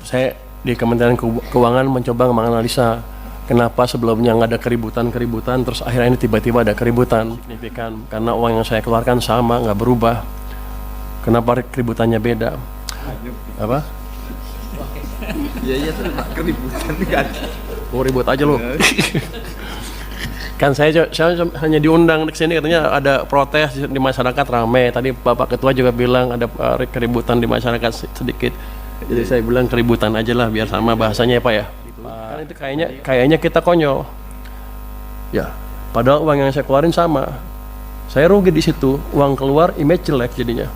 saya di Kementerian Keuangan mencoba menganalisa kenapa sebelumnya nggak ada keributan, terus akhirnya ini tiba-tiba ada keributan signifikan karena uang yang saya keluarkan sama, nggak berubah. Kenapa keributannya beda? Apa? Iya tuh keributan kan. Mau ribut aja lo. Kan saya hanya diundang ke sini, katanya ada protes di masyarakat ramai. Tadi Bapak Ketua juga bilang ada keributan di masyarakat sedikit. Jadi saya bilang keributan aja lah biar sama bahasanya ya Pak ya. Karena itu kayaknya kita konyol. Ya, padahal uang yang saya keluarin sama. Saya rugi di situ, uang keluar image jelek jadinya.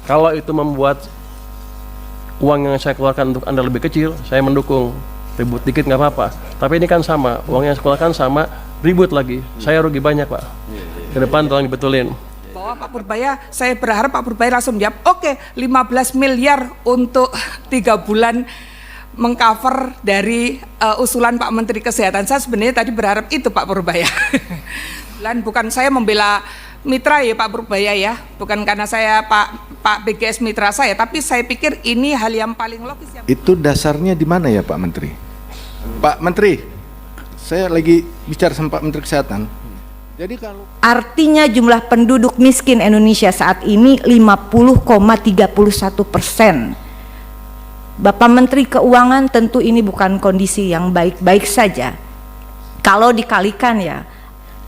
Kalau itu membuat uang yang saya keluarkan untuk Anda lebih kecil, saya mendukung. Ribut dikit nggak apa-apa. Tapi ini kan sama, uang yang saya keluarkan sama, ribut lagi. Saya rugi banyak Pak. Ke depan tolong dibetulin. Bahwa Pak Purbaya, saya berharap Pak Purbaya langsung jawab, oke, 15 miliar untuk 3 bulan mengcover dari usulan Pak Menteri Kesehatan. Saya sebenarnya tadi berharap itu Pak Purbaya. Dan bukan saya membela mitra ya Pak Purbaya ya, bukan karena saya Pak BGS mitra saya, tapi saya pikir ini hal yang paling logis. Itu dasarnya di mana ya Pak Menteri? Pak Menteri, saya lagi bicara sama Pak Menteri Kesehatan. Jadi kalau artinya jumlah penduduk miskin Indonesia saat ini 50,31%. Bapak Menteri Keuangan, tentu ini bukan kondisi yang baik-baik saja. Kalau dikalikan ya,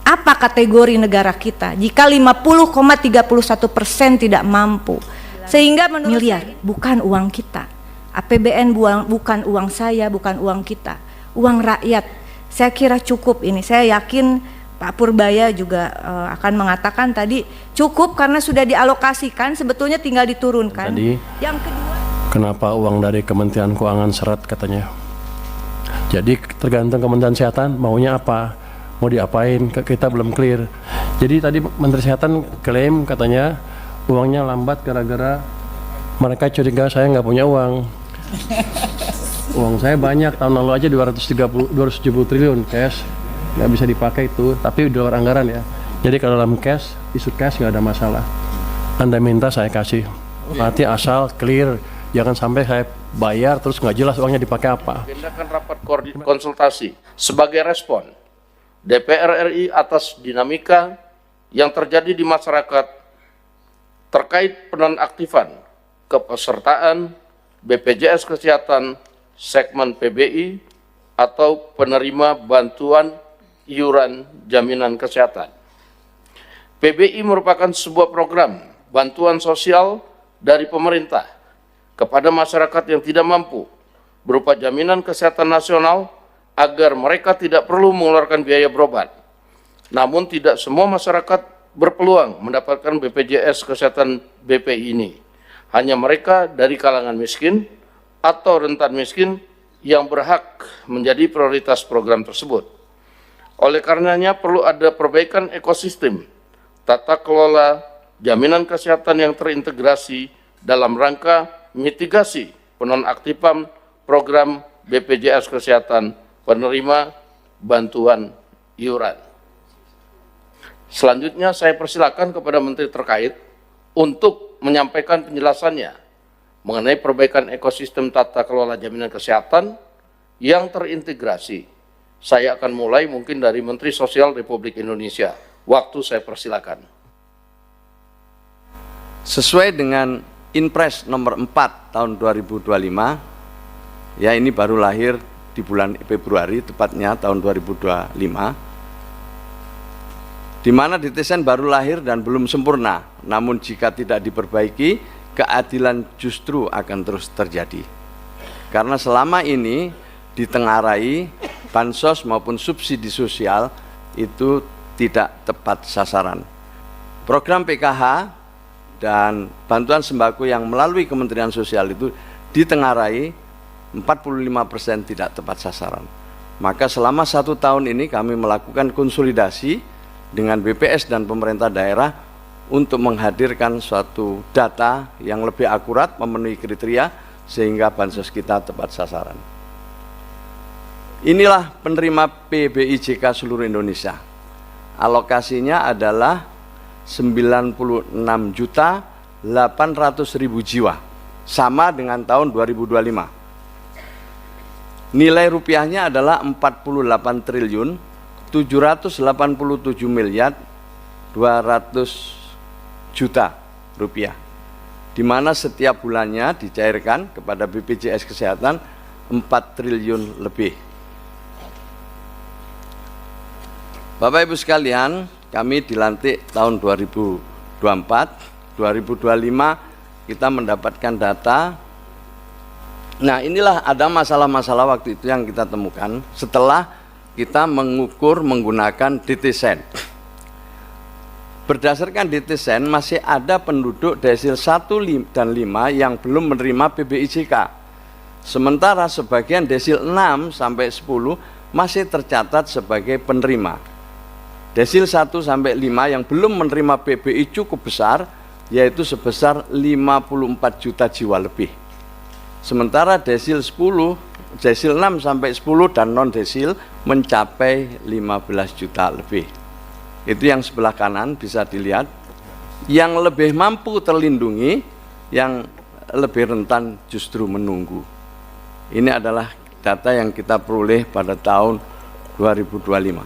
apa kategori negara kita jika 50,31% tidak mampu, sehingga menurut miliar bukan uang kita, APBN bukan uang saya, bukan uang kita, uang rakyat. Saya kira cukup ini. Saya yakin Pak Purbaya juga akan mengatakan tadi cukup karena sudah dialokasikan, sebetulnya tinggal diturunkan. Tadi, yang kedua, kenapa uang dari Kementerian Keuangan seret katanya? Jadi tergantung Kementerian Kesehatan maunya apa, mau diapain, kita belum clear. Jadi tadi Menteri Kesehatan klaim katanya uangnya lambat gara-gara mereka curiga saya nggak punya uang. Uang saya banyak, tahun lalu aja 270 triliun cash, nggak bisa dipakai itu, tapi di luar anggaran ya. Jadi kalau dalam cash, isu cash nggak ada masalah. Anda minta saya kasih, nanti asal clear, jangan sampai saya bayar terus nggak jelas uangnya dipakai apa. Agendakan rapat konsultasi sebagai respon DPR RI atas dinamika yang terjadi di masyarakat terkait penonaktifan kepesertaan BPJS Kesehatan segmen PBI atau penerima bantuan iuran jaminan kesehatan. PBI merupakan sebuah program bantuan sosial dari pemerintah kepada masyarakat yang tidak mampu berupa jaminan kesehatan nasional agar mereka tidak perlu mengeluarkan biaya berobat. Namun tidak semua masyarakat berpeluang mendapatkan BPJS Kesehatan BPI ini. Hanya mereka dari kalangan miskin atau rentan miskin yang berhak menjadi prioritas program tersebut. Oleh karenanya perlu ada perbaikan ekosistem tata kelola jaminan kesehatan yang terintegrasi dalam rangka mitigasi penonaktifan program BPJS Kesehatan penerima bantuan iuran. Selanjutnya saya persilakan kepada Menteri terkait untuk menyampaikan penjelasannya mengenai perbaikan ekosistem tata kelola jaminan kesehatan yang terintegrasi. Saya akan mulai mungkin dari Menteri Sosial Republik Indonesia. Waktu saya persilakan. Sesuai dengan Inpres nomor 4 tahun 2025, ya ini baru lahir di bulan Februari, tepatnya tahun 2025, di mana desain baru lahir dan belum sempurna, namun jika tidak diperbaiki, keadilan justru akan terus terjadi. Karena selama ini ditengarai bansos maupun subsidi sosial itu tidak tepat sasaran. Program PKH dan bantuan sembako yang melalui Kementerian Sosial itu ditengarai 45% tidak tepat sasaran. Maka selama 1 tahun ini kami melakukan konsolidasi dengan BPS dan pemerintah daerah untuk menghadirkan suatu data yang lebih akurat, memenuhi kriteria sehingga bansos kita tepat sasaran. Inilah penerima PBIJK seluruh Indonesia. Alokasinya adalah 96.800.000 jiwa. sama dengan tahun 2025. Nilai rupiahnya adalah 48 triliun 787 miliar 200 juta rupiah, di mana setiap bulannya dicairkan kepada BPJS Kesehatan 4 triliun lebih. Bapak Ibu sekalian, kami dilantik tahun 2024, 2025 kita mendapatkan data. Nah, inilah ada masalah-masalah waktu itu yang kita temukan setelah kita mengukur menggunakan DTSEN. Berdasarkan DTSEN masih ada penduduk desil 1 dan 5 yang belum menerima PBIJK. Sementara sebagian desil 6 sampai 10 masih tercatat sebagai penerima. Desil 1 sampai 5 yang belum menerima PBI cukup besar, yaitu sebesar 54 juta jiwa lebih. Sementara desil 10, desil 6 sampai 10 dan non desil mencapai 15 juta lebih. Itu yang sebelah kanan bisa dilihat. Yang lebih mampu terlindungi, yang lebih rentan justru menunggu. Ini adalah data yang kita peroleh pada tahun 2025.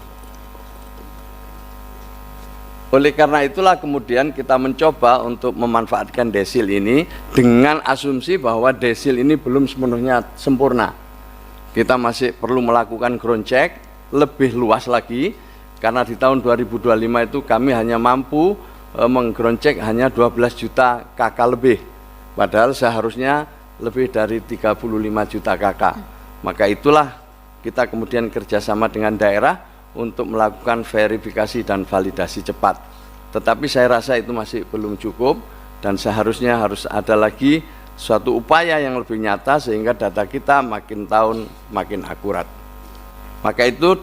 Oleh karena itulah kemudian kita mencoba untuk memanfaatkan desil ini dengan asumsi bahwa desil ini belum sepenuhnya sempurna. Kita masih perlu melakukan ground check lebih luas lagi, karena di tahun 2025 itu kami hanya mampu meng-ground check hanya 12 juta KK lebih, padahal seharusnya lebih dari 35 juta KK. Maka itulah kita kemudian kerjasama dengan daerah untuk melakukan verifikasi dan validasi cepat. Tetapi saya rasa itu masih belum cukup dan seharusnya harus ada lagi suatu upaya yang lebih nyata sehingga data kita makin tahun makin akurat. Maka itu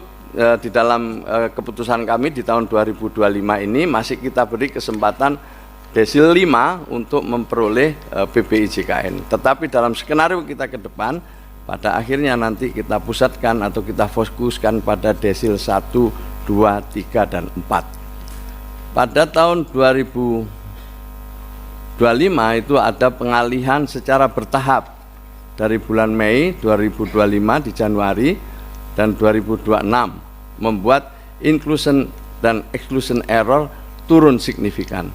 di dalam keputusan kami di tahun 2025 ini masih kita beri kesempatan desil 5 untuk memperoleh PBIJKN. Tetapi dalam skenario kita ke depan, pada akhirnya nanti kita pusatkan atau kita fokuskan pada desil 1, 2, 3, dan 4. Pada tahun 2025 itu ada pengalihan secara bertahap dari bulan Mei 2025 di Januari dan 2026 membuat inclusion dan exclusion error turun signifikan.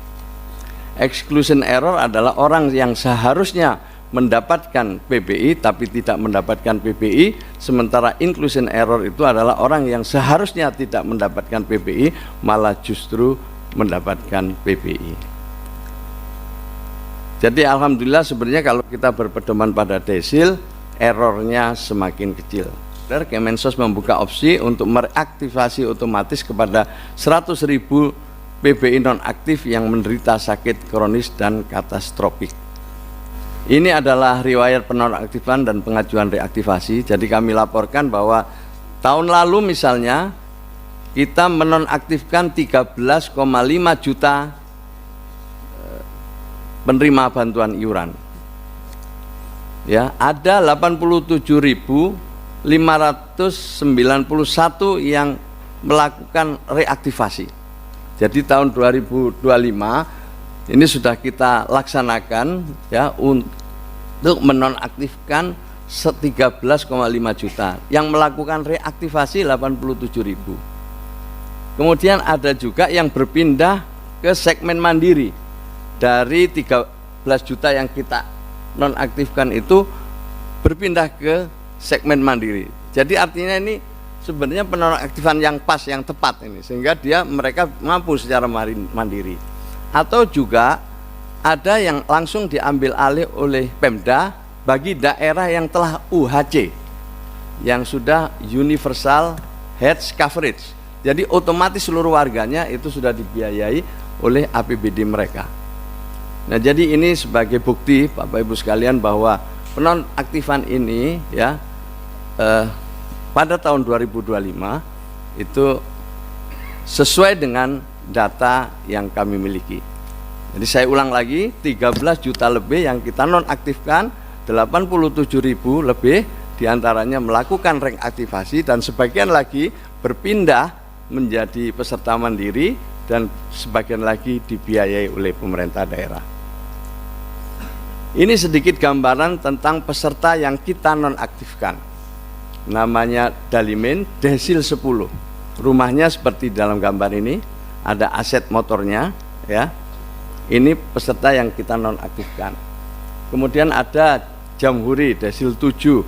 Exclusion error adalah orang yang seharusnya mendapatkan PBI tapi tidak mendapatkan PBI, sementara inclusion error itu adalah orang yang seharusnya tidak mendapatkan PBI malah justru mendapatkan PBI. Jadi alhamdulillah sebenarnya kalau kita berpedoman pada desil, errornya semakin kecil. Kemensos membuka opsi untuk mereaktivasi otomatis kepada 100.000 PBI nonaktif yang menderita sakit kronis dan katastrofik. Ini adalah riwayat penonaktifan dan pengajuan reaktivasi. Jadi kami laporkan bahwa tahun lalu misalnya kita menonaktifkan 13,5 juta penerima bantuan iuran. Ya, ada 87.591 yang melakukan reaktivasi. Jadi tahun 2025 ini sudah kita laksanakan ya untuk menonaktifkan 13,5 juta yang melakukan reaktivasi 87.000. Kemudian ada juga yang berpindah ke segmen mandiri. Dari 13 juta yang kita nonaktifkan itu berpindah ke segmen mandiri. Jadi artinya ini sebenarnya penonaktifan yang pas, yang tepat ini, sehingga mereka mampu secara mandiri. Atau juga ada yang langsung diambil alih oleh Pemda bagi daerah yang telah UHC, yang sudah universal health coverage. Jadi otomatis seluruh warganya itu sudah dibiayai oleh APBD mereka. Nah, jadi ini sebagai bukti Bapak Ibu sekalian bahwa penonaktifan ini ya pada tahun 2025 itu sesuai dengan data yang kami miliki. Jadi saya ulang lagi, 13 juta lebih yang kita nonaktifkan, 87.000 lebih diantaranya melakukan reaktivasi dan sebagian lagi berpindah menjadi peserta mandiri dan sebagian lagi dibiayai oleh pemerintah daerah. Ini sedikit gambaran tentang peserta yang kita nonaktifkan. Namanya Dalimin, desil 10. Rumahnya seperti dalam gambar ini, ada aset motornya, ya. Ini peserta yang kita nonaktifkan. Kemudian ada Jamhuri, desil 7.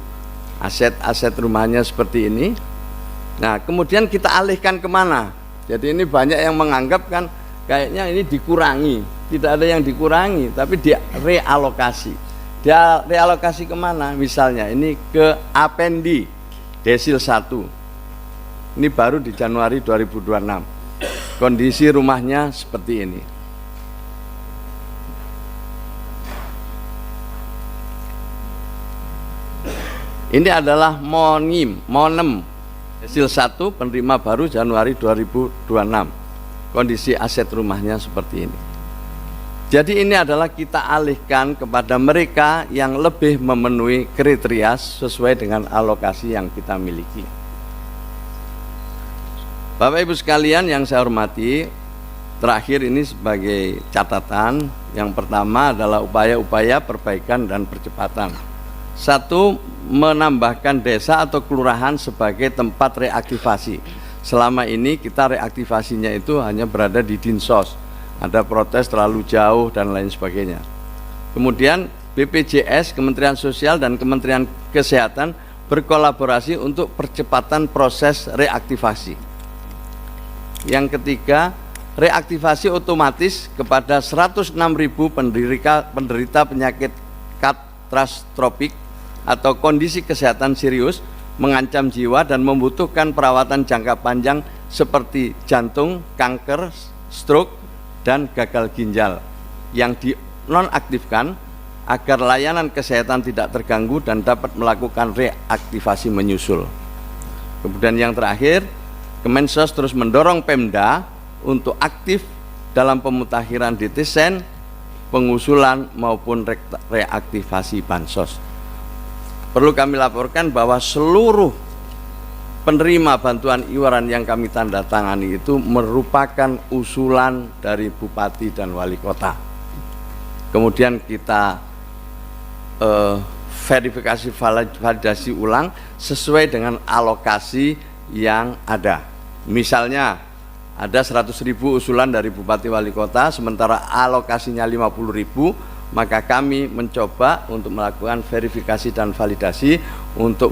Aset-aset rumahnya seperti ini. Nah, kemudian kita alihkan kemana? Jadi ini banyak yang menganggap kan kayaknya ini dikurangi. Tidak ada yang dikurangi, tapi direalokasi. Dia realokasi kemana? Misalnya ini ke Apendi, desil 1. Ini baru di Januari 2026. Kondisi rumahnya seperti ini. Ini adalah Monem, desil 1, penerima baru Januari 2026. Kondisi aset rumahnya seperti ini. Jadi ini adalah kita alihkan kepada mereka yang lebih memenuhi kriteria sesuai dengan alokasi yang kita miliki. Bapak Ibu sekalian yang saya hormati, terakhir ini sebagai catatan, yang pertama adalah upaya-upaya perbaikan dan percepatan. 1. Menambahkan desa atau kelurahan sebagai tempat reaktivasi. Selama ini kita reaktivasinya itu hanya berada di Dinsos. Ada protes terlalu jauh dan lain sebagainya. Kemudian BPJS, Kementerian Sosial dan Kementerian Kesehatan berkolaborasi untuk percepatan proses reaktivasi. Yang ketiga, reaktivasi otomatis kepada 106.000 penderita penyakit katastrofik atau kondisi kesehatan serius, mengancam jiwa dan membutuhkan perawatan jangka panjang seperti jantung, kanker, stroke, dan gagal ginjal yang dinonaktifkan agar layanan kesehatan tidak terganggu dan dapat melakukan reaktivasi menyusul. Kemudian yang terakhir, Kemensos terus mendorong Pemda untuk aktif dalam pemutakhiran DTSEN, pengusulan maupun reaktivasi bansos. Perlu kami laporkan bahwa seluruh penerima bantuan iuran yang kami tanda tangani itu merupakan usulan dari Bupati dan Wali Kota. Kemudian kita verifikasi validasi ulang sesuai dengan alokasi yang ada. Misalnya ada 100.000 usulan dari Bupati Wali Kota, sementara alokasinya 50.000, maka kami mencoba untuk melakukan verifikasi dan validasi untuk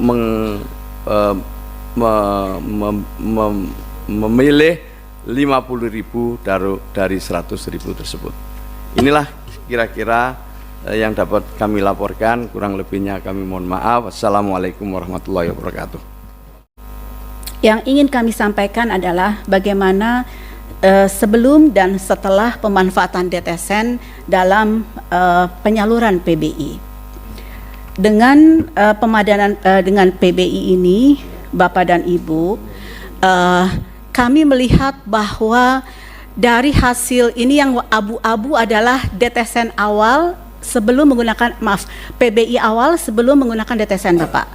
memilih 50.000 dari 100.000 tersebut. Inilah kira-kira yang dapat kami laporkan, kurang lebihnya kami mohon maaf. Assalamualaikum warahmatullahi wabarakatuh. Yang ingin kami sampaikan adalah bagaimana sebelum dan setelah pemanfaatan DTSEN dalam penyaluran PBI. Dengan pemadanan dengan PBI ini, Bapak dan Ibu, kami melihat bahwa dari hasil ini yang abu-abu adalah DTSEN awal sebelum menggunakan, PBI awal sebelum menggunakan DTSEN, Bapak.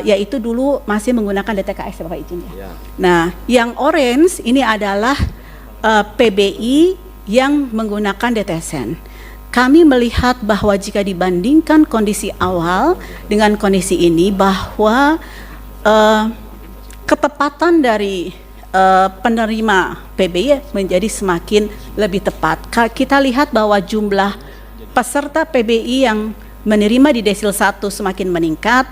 Yaitu dulu masih menggunakan DTKS, Bapak izin ya. Nah, yang orange ini adalah PBI yang menggunakan DTSEN. Kami melihat bahwa jika dibandingkan kondisi awal dengan kondisi ini, bahwa ketepatan dari penerima PBI menjadi semakin lebih tepat. Kita lihat bahwa jumlah peserta PBI yang menerima di desil 1 semakin meningkat,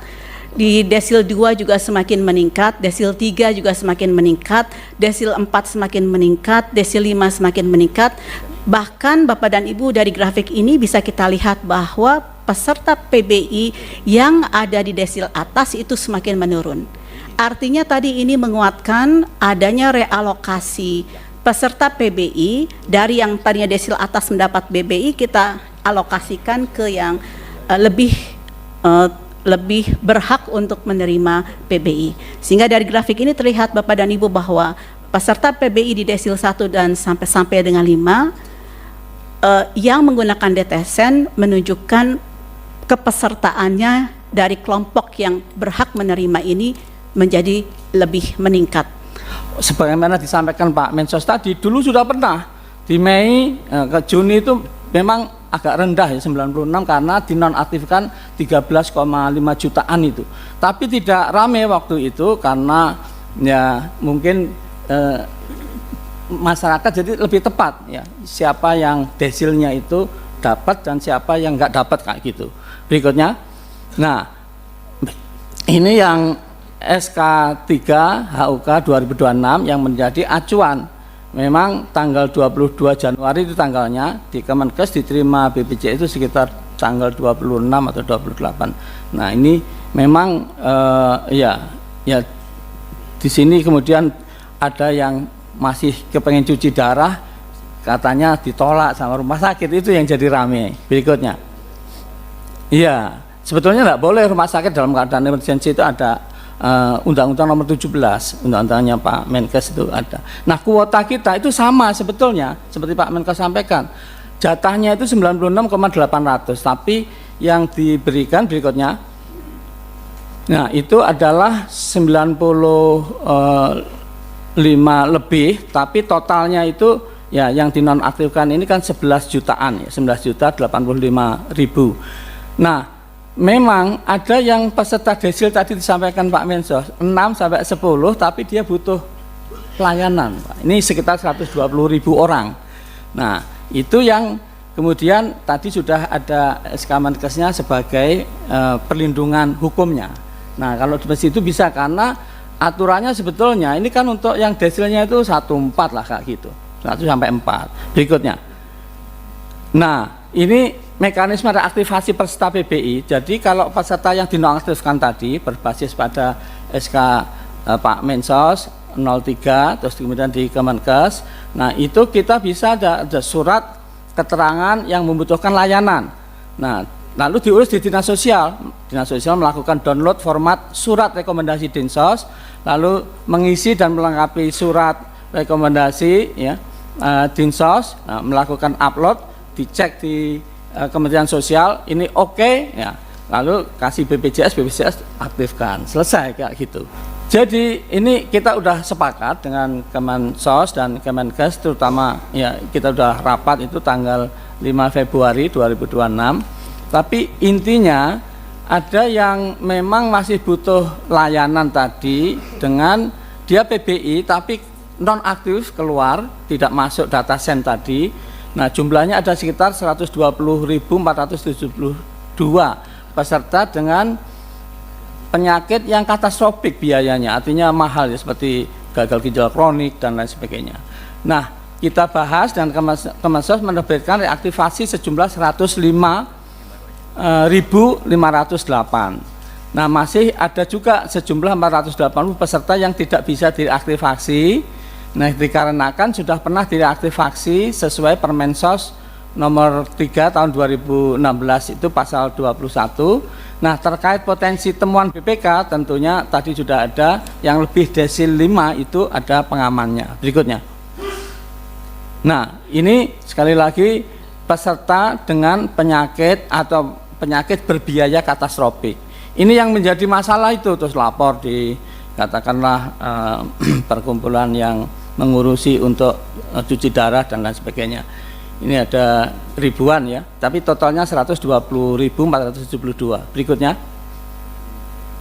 di desil 2 juga semakin meningkat, desil 3 juga semakin meningkat, desil 4 semakin meningkat, desil 5 semakin meningkat. Bahkan Bapak dan Ibu dari grafik ini bisa kita lihat bahwa peserta PBI yang ada di desil atas itu semakin menurun. Artinya tadi ini menguatkan adanya realokasi peserta PBI dari yang tadinya desil atas mendapat BBI, kita alokasikan ke yang lebih berhak untuk menerima PBI. Sehingga dari grafik ini terlihat Bapak dan Ibu bahwa peserta PBI di desil 1 dan sampai dengan 5 yang menggunakan DTSEN menunjukkan kepesertaannya dari kelompok yang berhak menerima ini menjadi lebih meningkat. Sebagaimana disampaikan Pak Mensos tadi, dulu sudah pernah di Mei ke Juni itu memang agak rendah ya 96 karena dinonaktifkan 13,5 jutaan itu. Tapi tidak rame waktu itu karena ya mungkin masyarakat jadi lebih tepat ya siapa yang desilnya itu dapat dan siapa yang nggak dapat kayak gitu. Berikutnya, nah ini yang SK 3 HUK 2026 yang menjadi acuan. Memang tanggal 22 Januari itu tanggalnya di Kemenkes diterima BPJS itu sekitar tanggal 26 atau 28. Nah ini memang ya di sini kemudian ada yang masih kepengen cuci darah, katanya ditolak sama rumah sakit, itu yang jadi rame. Berikutnya, iya sebetulnya nggak boleh rumah sakit dalam keadaan emergensi, itu ada Undang-Undang nomor 17, undang-undangnya Pak Menkes itu ada. Nah kuota kita itu sama sebetulnya, seperti Pak Menkes sampaikan, jatahnya itu 96,800, tapi yang diberikan berikutnya, nah itu adalah 95 lebih, tapi totalnya itu ya yang dinonaktifkan ini kan 11 jutaan ya, 11.085.000. Nah memang ada yang peserta desil tadi disampaikan Pak Mensos 6 sampai 10, tapi dia butuh pelayanan Pak. Ini sekitar 120.000 orang. Nah itu yang kemudian tadi sudah ada SK Menkesnya sebagai perlindungan hukumnya. Nah kalau di situ bisa karena aturannya sebetulnya ini kan untuk yang desilnya itu 1/4 lah kayak gitu, 1 sampai 4. Berikutnya, nah ini mekanisme reaktivasi peserta PBI. Jadi kalau peserta yang dinonaktifkan tadi berbasis pada SK Pak Mensos 03 terus kemudian di Kemenkes, nah itu kita bisa ada surat keterangan yang membutuhkan layanan. Nah lalu diurus di Dinas Sosial. Dinas Sosial melakukan download format surat rekomendasi Dinsos, lalu mengisi dan melengkapi surat rekomendasi ya, Dinsos, melakukan upload, dicek di Kementerian Sosial ini oke, ya, lalu kasih BPJS aktifkan, selesai kayak gitu. Jadi ini kita udah sepakat dengan Kemensos dan Kemenkes, terutama ya kita udah rapat itu tanggal 5 Februari 2026. Tapi intinya ada yang memang masih butuh layanan tadi dengan dia PBI tapi non aktif keluar, tidak masuk data sen tadi. Nah jumlahnya ada sekitar 120.472 peserta dengan penyakit yang katastrofik biayanya, artinya mahal ya, seperti gagal ginjal kronik dan lain sebagainya. Nah kita bahas dan Kemensos menerbitkan reaktivasi sejumlah 105.508. Nah masih ada juga sejumlah 480 peserta yang tidak bisa direaktivasi. Nah dikarenakan sudah pernah direaktivasi sesuai Permensos nomor 3 tahun 2016 itu pasal 21. Nah terkait potensi temuan BPK tentunya tadi sudah ada yang lebih desil 5 itu ada pengamannya. Berikutnya. Nah ini sekali lagi peserta dengan penyakit atau penyakit berbiaya katastrofik. Ini yang menjadi masalah itu, terus lapor di katakanlah perkumpulan yang mengurusi untuk cuci darah dan lain sebagainya. Ini ada ribuan ya, tapi totalnya 120.472. Berikutnya.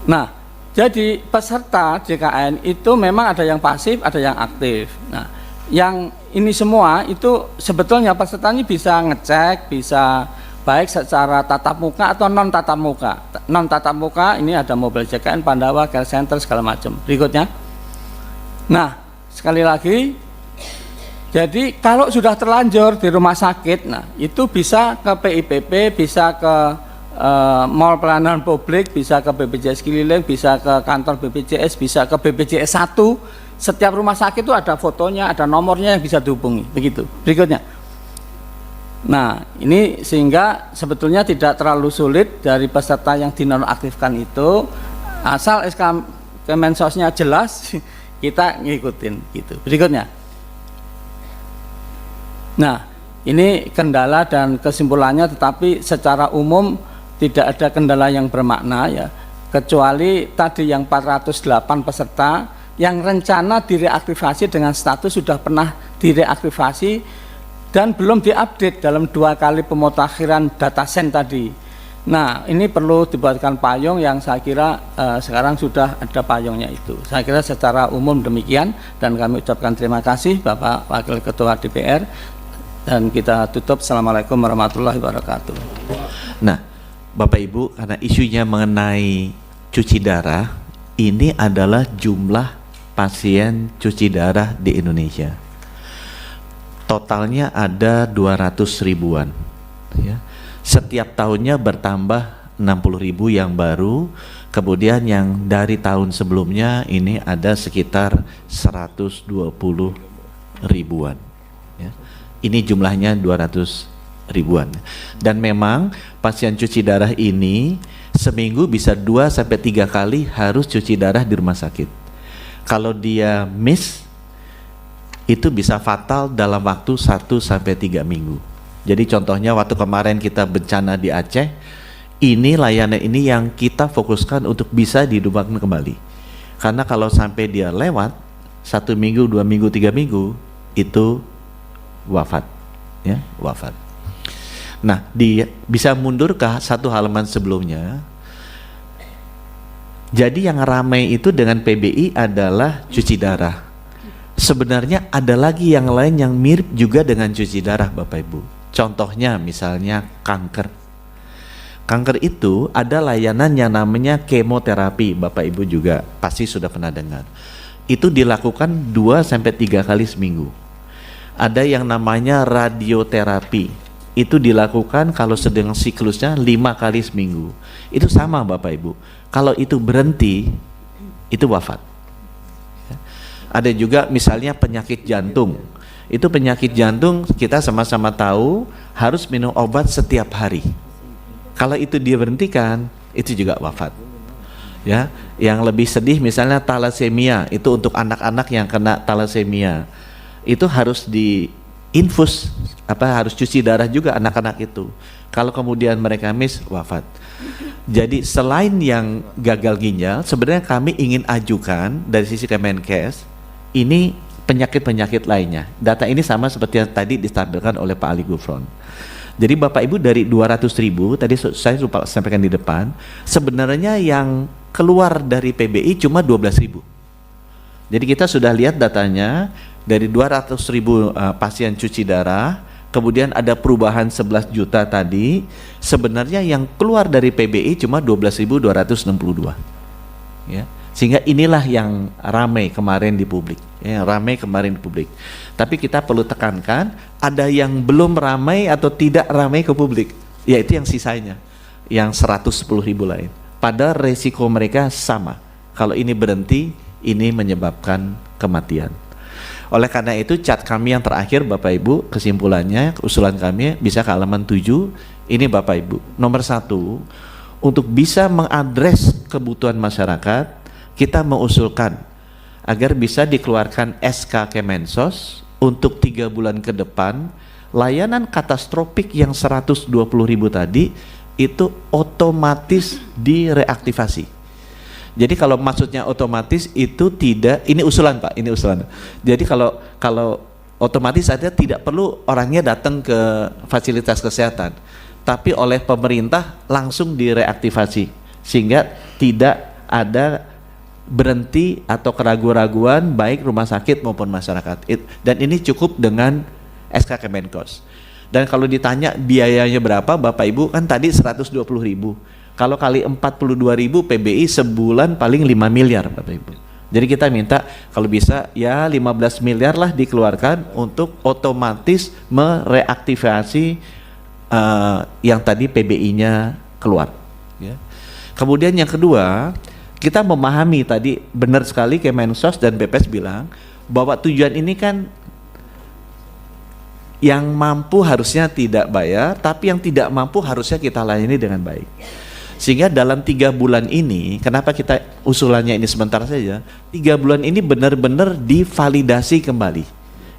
Nah, jadi peserta JKN itu memang ada yang pasif, ada yang aktif. Nah, yang ini semua itu sebetulnya peserta ini bisa ngecek, bisa baik secara tatap muka atau non tatap muka. Non tatap muka ini ada mobil JKN, Pandawa, Care Center segala macam. Berikutnya. Nah, sekali lagi, jadi kalau sudah terlanjur di rumah sakit, nah itu bisa ke PIPP, bisa ke mall pelayanan publik, bisa ke BPJS keliling, bisa ke kantor BPJS, bisa ke BPJS 1. Setiap rumah sakit itu ada fotonya, ada nomornya yang bisa dihubungi. Begitu. Berikutnya. Nah ini sehingga sebetulnya tidak terlalu sulit dari peserta yang dinonaktifkan itu, asal SK Kemensosnya jelas, kita ngikutin gitu. Berikutnya. Nah, ini kendala dan kesimpulannya, tetapi secara umum tidak ada kendala yang bermakna ya, kecuali tadi yang 408 peserta yang rencana direaktivasi dengan status sudah pernah direaktivasi dan belum diupdate dalam 2 kali pemutakhiran datasen tadi. Nah, ini perlu dibuatkan payung yang saya kira sekarang sudah ada payungnya itu. Saya kira secara umum demikian, dan kami ucapkan terima kasih Bapak Wakil Ketua DPR, dan kita tutup. Assalamualaikum warahmatullahi wabarakatuh. Nah, Bapak Ibu, karena isunya mengenai cuci darah, ini adalah jumlah pasien cuci darah di Indonesia. Totalnya ada 200 ribuan. Ya. Setiap tahunnya bertambah 60 ribu yang baru, kemudian yang dari tahun sebelumnya ini ada sekitar 120 ribuan. Ya. Ini jumlahnya 200 ribuan. Dan memang pasien cuci darah ini seminggu bisa 2-3 kali harus cuci darah di rumah sakit. Kalau dia miss, itu bisa fatal dalam waktu 1-3 minggu. Jadi contohnya waktu kemarin kita bencana di Aceh, ini layanan ini yang kita fokuskan untuk bisa dihidupkan kembali. Karena kalau sampai dia lewat 1 minggu, 2 minggu, 3 minggu, itu wafat, ya, wafat. Nah, bisa mundur ke 1 halaman sebelumnya. Jadi yang ramai itu dengan PBI adalah cuci darah. Sebenarnya ada lagi yang lain yang mirip juga dengan cuci darah, Bapak Ibu. Contohnya misalnya kanker. Kanker itu ada layanan yang namanya kemoterapi. Bapak Ibu juga pasti sudah pernah dengar. Itu dilakukan 2-3 kali seminggu. Ada yang namanya radioterapi. Itu dilakukan kalau sedang siklusnya 5 kali seminggu. Itu sama Bapak Ibu. Kalau itu berhenti, itu wafat. Ada juga misalnya penyakit jantung. Itu penyakit jantung kita sama-sama tahu harus minum obat setiap hari. Kalau itu dia berhentikan, itu juga wafat. Ya, yang lebih sedih misalnya talasemia, itu untuk anak-anak yang kena talasemia. Itu harus diinfus, harus cuci darah juga anak-anak itu. Kalau kemudian mereka miss, wafat. Jadi selain yang gagal ginjal, sebenarnya kami ingin ajukan dari sisi Kemenkes, ini penyakit-penyakit lainnya. Data ini sama seperti yang tadi ditampilkan oleh Pak Ali Gufron. Jadi Bapak Ibu dari 200 ribu, tadi saya lupa sampaikan di depan, sebenarnya yang keluar dari PBI cuma 12 ribu. Jadi kita sudah lihat datanya, dari 200 ribu pasien cuci darah, kemudian ada perubahan 11 juta tadi, sebenarnya yang keluar dari PBI cuma 12.262. Ya. Sehingga inilah yang ramai kemarin di publik, Tapi kita perlu tekankan, ada yang belum ramai atau tidak ramai ke publik, yaitu yang sisanya, yang 110 ribu lain. Padahal resiko mereka sama. Kalau ini berhenti, ini menyebabkan kematian. Oleh karena itu, cat kami yang terakhir, Bapak Ibu, kesimpulannya, usulan kami bisa ke halaman 7. Ini Bapak Ibu, nomor 1, untuk bisa mengadres kebutuhan masyarakat, kita mengusulkan agar bisa dikeluarkan SK Kemensos untuk 3 bulan ke depan, layanan katastrofik yang 120 ribu tadi itu otomatis direaktivasi. Jadi kalau maksudnya otomatis itu tidak, ini usulan Pak, ini usulan. Jadi kalau otomatis saja tidak perlu orangnya datang ke fasilitas kesehatan, tapi oleh pemerintah langsung direaktivasi, sehingga tidak ada berhenti atau keraguan-raguan baik rumah sakit maupun masyarakat. Dan ini cukup dengan SK Kemenkos. Dan kalau ditanya biayanya berapa, Bapak Ibu, kan tadi 120 ribu. Kalau kali 42 ribu PBI sebulan paling 5 miliar Bapak Ibu. Jadi kita minta kalau bisa ya 15 miliar lah dikeluarkan untuk otomatis mereaktivasi yang tadi PBI-nya keluar. Ya. Kemudian yang kedua, kita memahami tadi benar sekali Kemensos dan BPS bilang bahwa tujuan ini kan yang mampu harusnya tidak bayar, tapi yang tidak mampu harusnya kita layani dengan baik. Sehingga dalam 3 bulan ini, kenapa kita usulannya ini sebentar saja, 3 bulan ini benar-benar divalidasi kembali.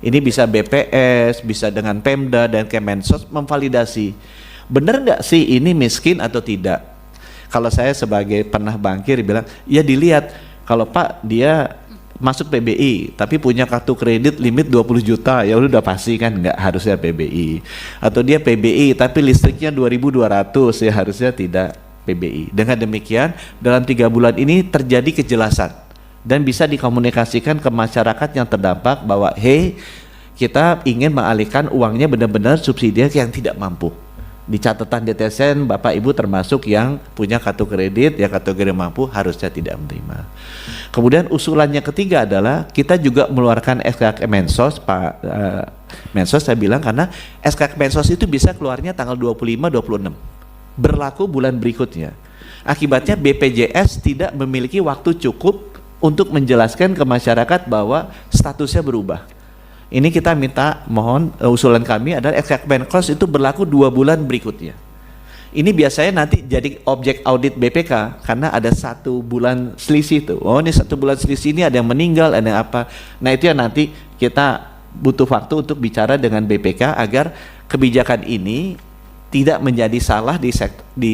Ini bisa BPS, bisa dengan Pemda dan Kemensos memvalidasi. Benar nggak sih ini miskin atau tidak? Kalau saya sebagai pernah bankir bilang, ya dilihat, kalau Pak dia masuk PBI tapi punya kartu kredit limit 20 juta, ya udah pasti kan nggak harusnya PBI. Atau dia PBI tapi listriknya 2.200, ya harusnya tidak PBI. Dengan demikian dalam 3 bulan ini terjadi kejelasan dan bisa dikomunikasikan ke masyarakat yang terdampak bahwa hey, kita ingin mengalihkan uangnya benar-benar subsidi yang tidak mampu. Di catatan DTSN Bapak Ibu termasuk yang punya kartu kredit ya kategori mampu harusnya tidak menerima. Kemudian usulannya ketiga adalah kita juga mengeluarkan SK Kemensos, Pak Mensos saya bilang, karena SK Kemensos itu bisa keluarnya tanggal 25-26 berlaku bulan berikutnya. Akibatnya BPJS tidak memiliki waktu cukup untuk menjelaskan ke masyarakat bahwa statusnya berubah. Ini kita minta, mohon usulan kami adalah SK Kemenkos itu berlaku 2 bulan berikutnya. Ini biasanya nanti jadi objek audit BPK karena ada 1 bulan selisih tuh. Oh ini 1 bulan selisih ini ada yang meninggal, ada yang apa. Nah itu yang nanti kita butuh waktu untuk bicara dengan BPK agar kebijakan ini tidak menjadi salah di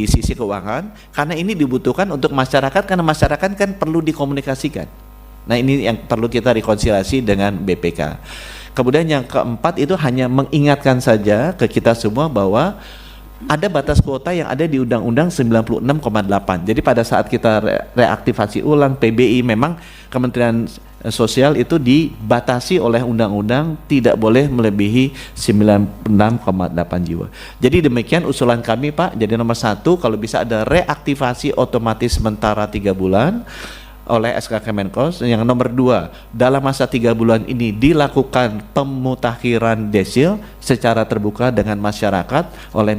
sisi keuangan, karena ini dibutuhkan untuk masyarakat, karena masyarakat kan perlu dikomunikasikan. Nah ini yang perlu kita rekonsiliasi dengan BPK. Kemudian yang keempat itu hanya mengingatkan saja ke kita semua bahwa ada batas kuota yang ada di Undang-Undang 96,8. Jadi pada saat kita reaktivasi ulang PBI, memang Kementerian Sosial itu dibatasi oleh undang-undang tidak boleh melebihi 96,8 jiwa. Jadi demikian usulan kami Pak. Jadi nomor 1 kalau bisa ada reaktivasi otomatis sementara 3 bulan oleh SK Kemenkos. Yang nomor 2, dalam masa 3 bulan ini dilakukan pemutakhiran desil secara terbuka dengan masyarakat oleh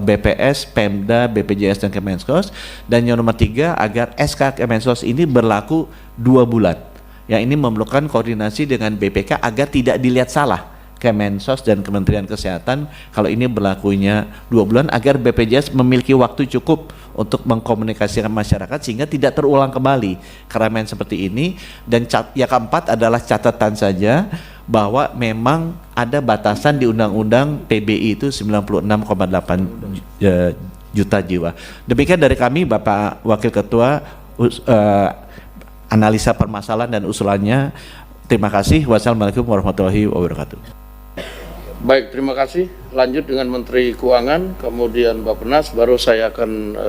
BPS, Pemda, BPJS dan Kemenkos. Dan yang nomor 3, agar SK Kemenkos ini berlaku 2 bulan. Yang ini memerlukan koordinasi dengan BPK agar tidak dilihat salah Kemensos dan Kementerian Kesehatan kalau ini berlakunya 2 bulan, agar BPJS memiliki waktu cukup untuk mengkomunikasikan masyarakat sehingga tidak terulang kembali keramaian seperti ini. Dan yang keempat adalah catatan saja bahwa memang ada batasan di Undang-Undang PBI itu 96,8 juta jiwa. Demikian dari kami Bapak Wakil Ketua, analisa permasalahan dan usulannya. Terima kasih. Wassalamualaikum warahmatullahi wabarakatuh. Baik, terima kasih. Lanjut dengan Menteri Keuangan, kemudian Bappenas, baru saya akan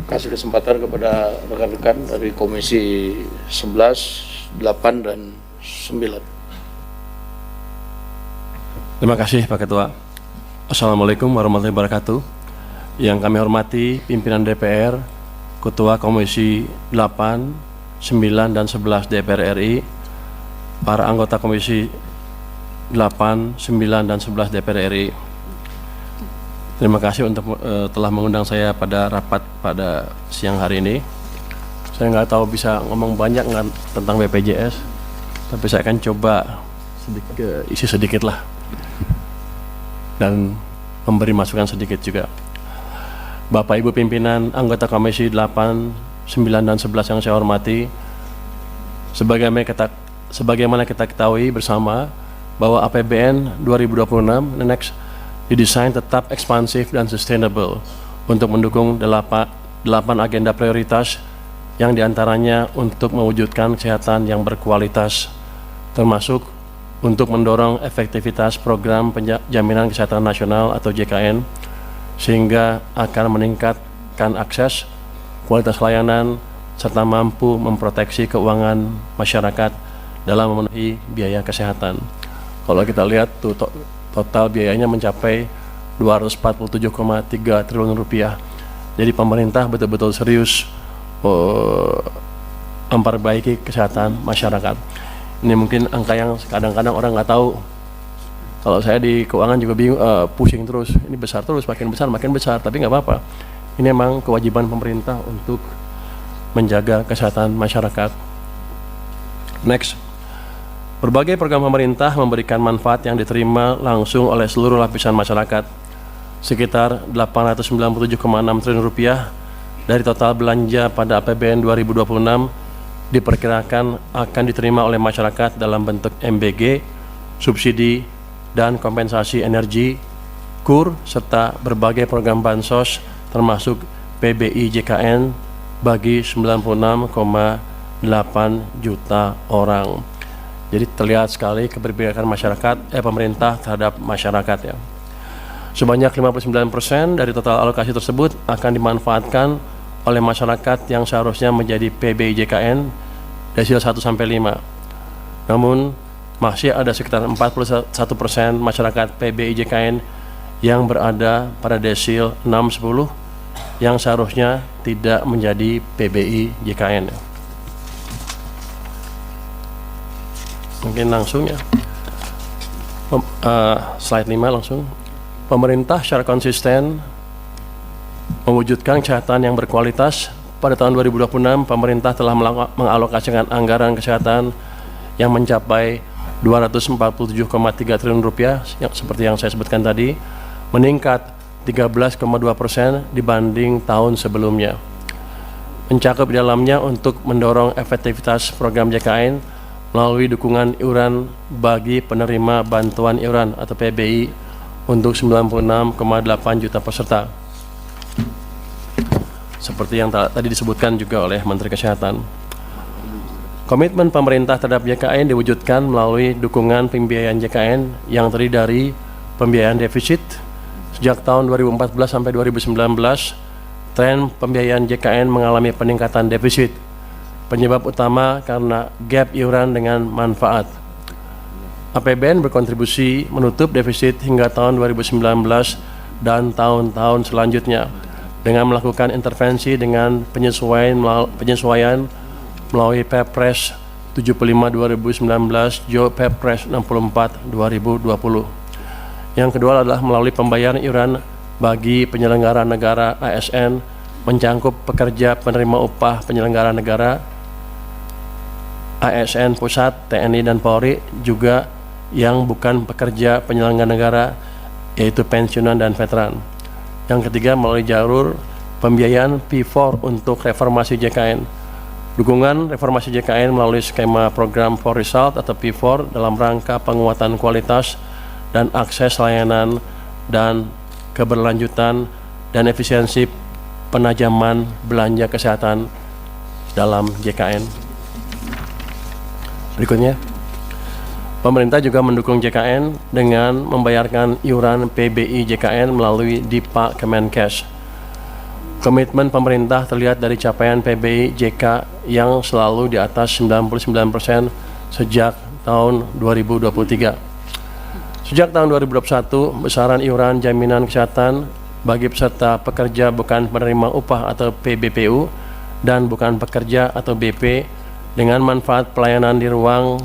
kasih kesempatan kepada rekan-rekan dari Komisi 11, 8, dan 9. Terima kasih Pak Ketua. Assalamualaikum warahmatullahi wabarakatuh. Yang kami hormati pimpinan DPR, Ketua Komisi 8, 9, dan 11 DPR RI, para anggota Komisi 8, 9, dan 11 DPR RI. Terima kasih untuk telah mengundang saya pada rapat pada siang hari ini. Saya nggak tahu bisa ngomong banyak tentang BPJS, tapi saya akan coba isi sedikit lah dan memberi masukan sedikit juga. Bapak Ibu pimpinan anggota Komisi 8, 9, dan 11 yang saya hormati, sebagaimana kita ketahui bersama bahwa APBN 2026 next didesain tetap ekspansif dan sustainable untuk mendukung 8 agenda prioritas yang diantaranya untuk mewujudkan kesehatan yang berkualitas, termasuk untuk mendorong efektivitas program Jaminan Kesehatan Nasional atau JKN sehingga akan meningkatkan akses, kualitas layanan, serta mampu memproteksi keuangan masyarakat dalam memenuhi biaya kesehatan. Kalau kita lihat tuh total biayanya mencapai 247,3 triliun rupiah. Jadi pemerintah betul-betul serius memperbaiki kesehatan masyarakat. Ini mungkin angka yang kadang-kadang orang nggak tahu. Kalau saya di keuangan juga bingung, pusing terus. Ini besar terus, makin besar. Tapi nggak apa-apa. Ini memang kewajiban pemerintah untuk menjaga kesehatan masyarakat. Next. Berbagai program pemerintah memberikan manfaat yang diterima langsung oleh seluruh lapisan masyarakat. Sekitar 897,6 triliun rupiah dari total belanja pada APBN 2026 diperkirakan akan diterima oleh masyarakat dalam bentuk MBG, subsidi, dan kompensasi energi, KUR, serta berbagai program bansos termasuk PBI JKN bagi 96,8 juta orang. Jadi terlihat sekali keberpihakan pemerintah terhadap masyarakat ya. Sebanyak 59% dari total alokasi tersebut akan dimanfaatkan oleh masyarakat yang seharusnya menjadi PBI JKN desil 1 sampai 5. Namun masih ada sekitar 41% masyarakat PBI JKN yang berada pada desil 6-10 yang seharusnya tidak menjadi PBI JKN. Mungkin langsung ya. Slide 5 langsung. Pemerintah secara konsisten mewujudkan kesehatan yang berkualitas. Pada tahun 2026, pemerintah telah mengalokasikan anggaran kesehatan yang mencapai 247,3 triliun rupiah, yang seperti yang saya sebutkan tadi, meningkat 13,2% dibanding tahun sebelumnya. Mencakup di dalamnya untuk mendorong efektivitas program JKN melalui dukungan iuran bagi penerima bantuan iuran atau PBI untuk 96,8 juta peserta. Seperti yang tadi disebutkan juga oleh Menteri Kesehatan. Komitmen pemerintah terhadap JKN diwujudkan melalui dukungan pembiayaan JKN yang terdiri dari pembiayaan defisit. Sejak tahun 2014 sampai 2019, tren pembiayaan JKN mengalami peningkatan defisit. Penyebab utama karena gap iuran dengan manfaat. APBN berkontribusi menutup defisit hingga tahun 2019 dan tahun-tahun selanjutnya dengan melakukan intervensi dengan penyesuaian melalui Perpres 75/2019, Jo Perpres 64/2020. Yang kedua adalah melalui pembayaran iuran bagi penyelenggara negara ASN mencangkup pekerja penerima upah penyelenggara negara ASN pusat, TNI dan Polri, juga yang bukan pekerja penyelenggara negara yaitu pensiunan dan veteran. Yang ketiga melalui jalur pembiayaan P4 untuk reformasi JKN. Dukungan reformasi JKN melalui skema program for result atau P4 dalam rangka penguatan kualitas dan akses layanan dan keberlanjutan dan efisiensi penajaman belanja kesehatan dalam JKN. Berikutnya, pemerintah juga mendukung JKN dengan membayarkan iuran PBI JKN melalui DIPA Kemenkes. Komitmen pemerintah terlihat dari capaian PBI JK yang selalu di atas 99% sejak tahun 2023. Sejak tahun 2021, besaran iuran jaminan kesehatan bagi peserta pekerja bukan penerima upah atau PBPU dan bukan pekerja atau BP dengan manfaat pelayanan di ruang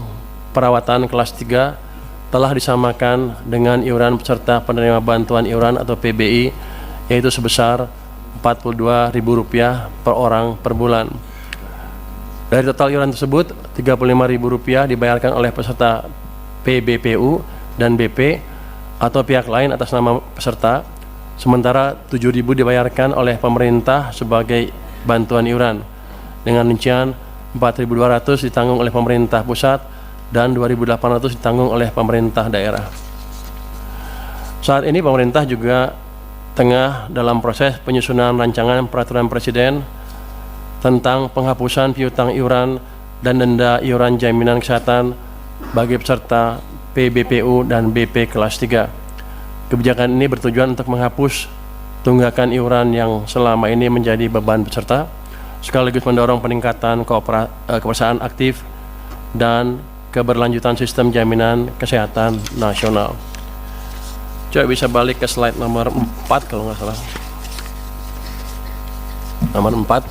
perawatan kelas 3 telah disamakan dengan iuran peserta penerima bantuan iuran atau PBI, yaitu sebesar Rp42.000 per orang per bulan. Dari total iuran tersebut, Rp35.000 dibayarkan oleh peserta PBPU dan BP atau pihak lain atas nama peserta, sementara Rp7.000 dibayarkan oleh pemerintah sebagai bantuan iuran. Dengan rincian Rp4.200 ditanggung oleh pemerintah pusat dan Rp2.800 ditanggung oleh pemerintah daerah. Saat ini pemerintah juga tengah dalam proses penyusunan rancangan peraturan presiden tentang penghapusan piutang iuran dan denda iuran jaminan kesehatan bagi peserta PBPU dan BP kelas 3. Kebijakan ini bertujuan untuk menghapus tunggakan iuran yang selama ini menjadi beban peserta, sekaligus mendorong peningkatan kepesertaan aktif dan keberlanjutan sistem jaminan kesehatan nasional. Coba bisa balik ke slide nomor 4 kalau nggak salah. Nomor 4.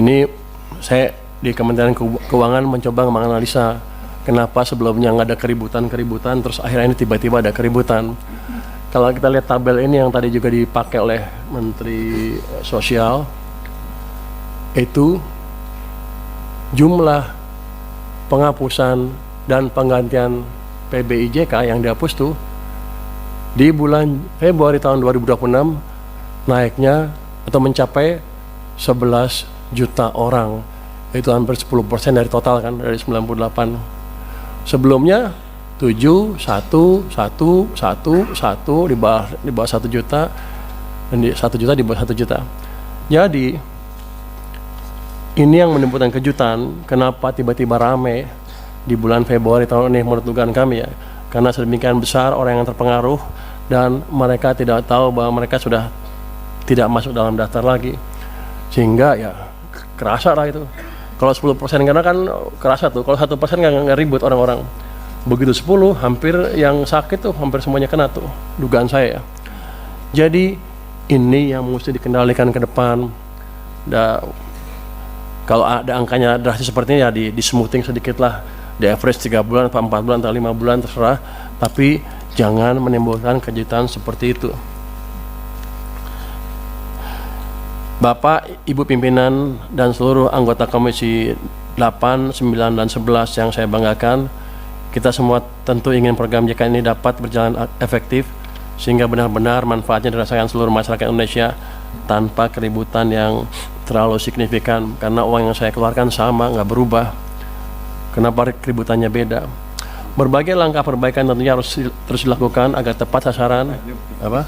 Ini saya di Kementerian Keuangan mencoba menganalisa kenapa sebelumnya nggak ada keributan terus akhirnya ini tiba-tiba ada keributan. Kalau kita lihat tabel ini yang tadi juga dipakai oleh Menteri Sosial, itu jumlah penghapusan dan penggantian PBI JK yang dihapus tuh di bulan Februari tahun 2026 naiknya atau mencapai 11 juta orang, itu hampir 10% dari total kan, dari 98. Sebelumnya 7, 1, 1, 1, 1 di bawah 1 juta dan di 1 juta di bawah 1 juta. Jadi Ini yang menimbulkan kejutan, kenapa tiba-tiba rame di bulan Februari tahun ini menurut dugaan kami ya. Karena sedemikian besar orang yang terpengaruh dan mereka tidak tahu bahwa mereka sudah tidak masuk dalam daftar lagi. Sehingga ya kerasa lah itu. Kalau 10% karena kan kerasa tuh, kalau 1% nggak ribut orang-orang. Begitu 10, hampir yang sakit tuh hampir semuanya kena tuh, dugaan saya ya. Jadi ini yang mesti dikendalikan ke depan. Kalau ada angkanya drastis seperti ini ya di smoothing sedikit lah, di average 3 bulan, 4 bulan, atau 5 bulan terserah, tapi jangan menimbulkan kejutan seperti itu. Bapak, Ibu pimpinan dan seluruh anggota Komisi 8, 9, dan 11 yang saya banggakan, kita semua tentu ingin program JKN ini dapat berjalan efektif sehingga benar-benar manfaatnya dirasakan seluruh masyarakat Indonesia tanpa keributan yang terlalu signifikan, karena uang yang saya keluarkan sama, nggak berubah. Kenapa keributannya beda? Berbagai langkah perbaikan tentunya harus terus dilakukan agar tepat sasaran. Apa?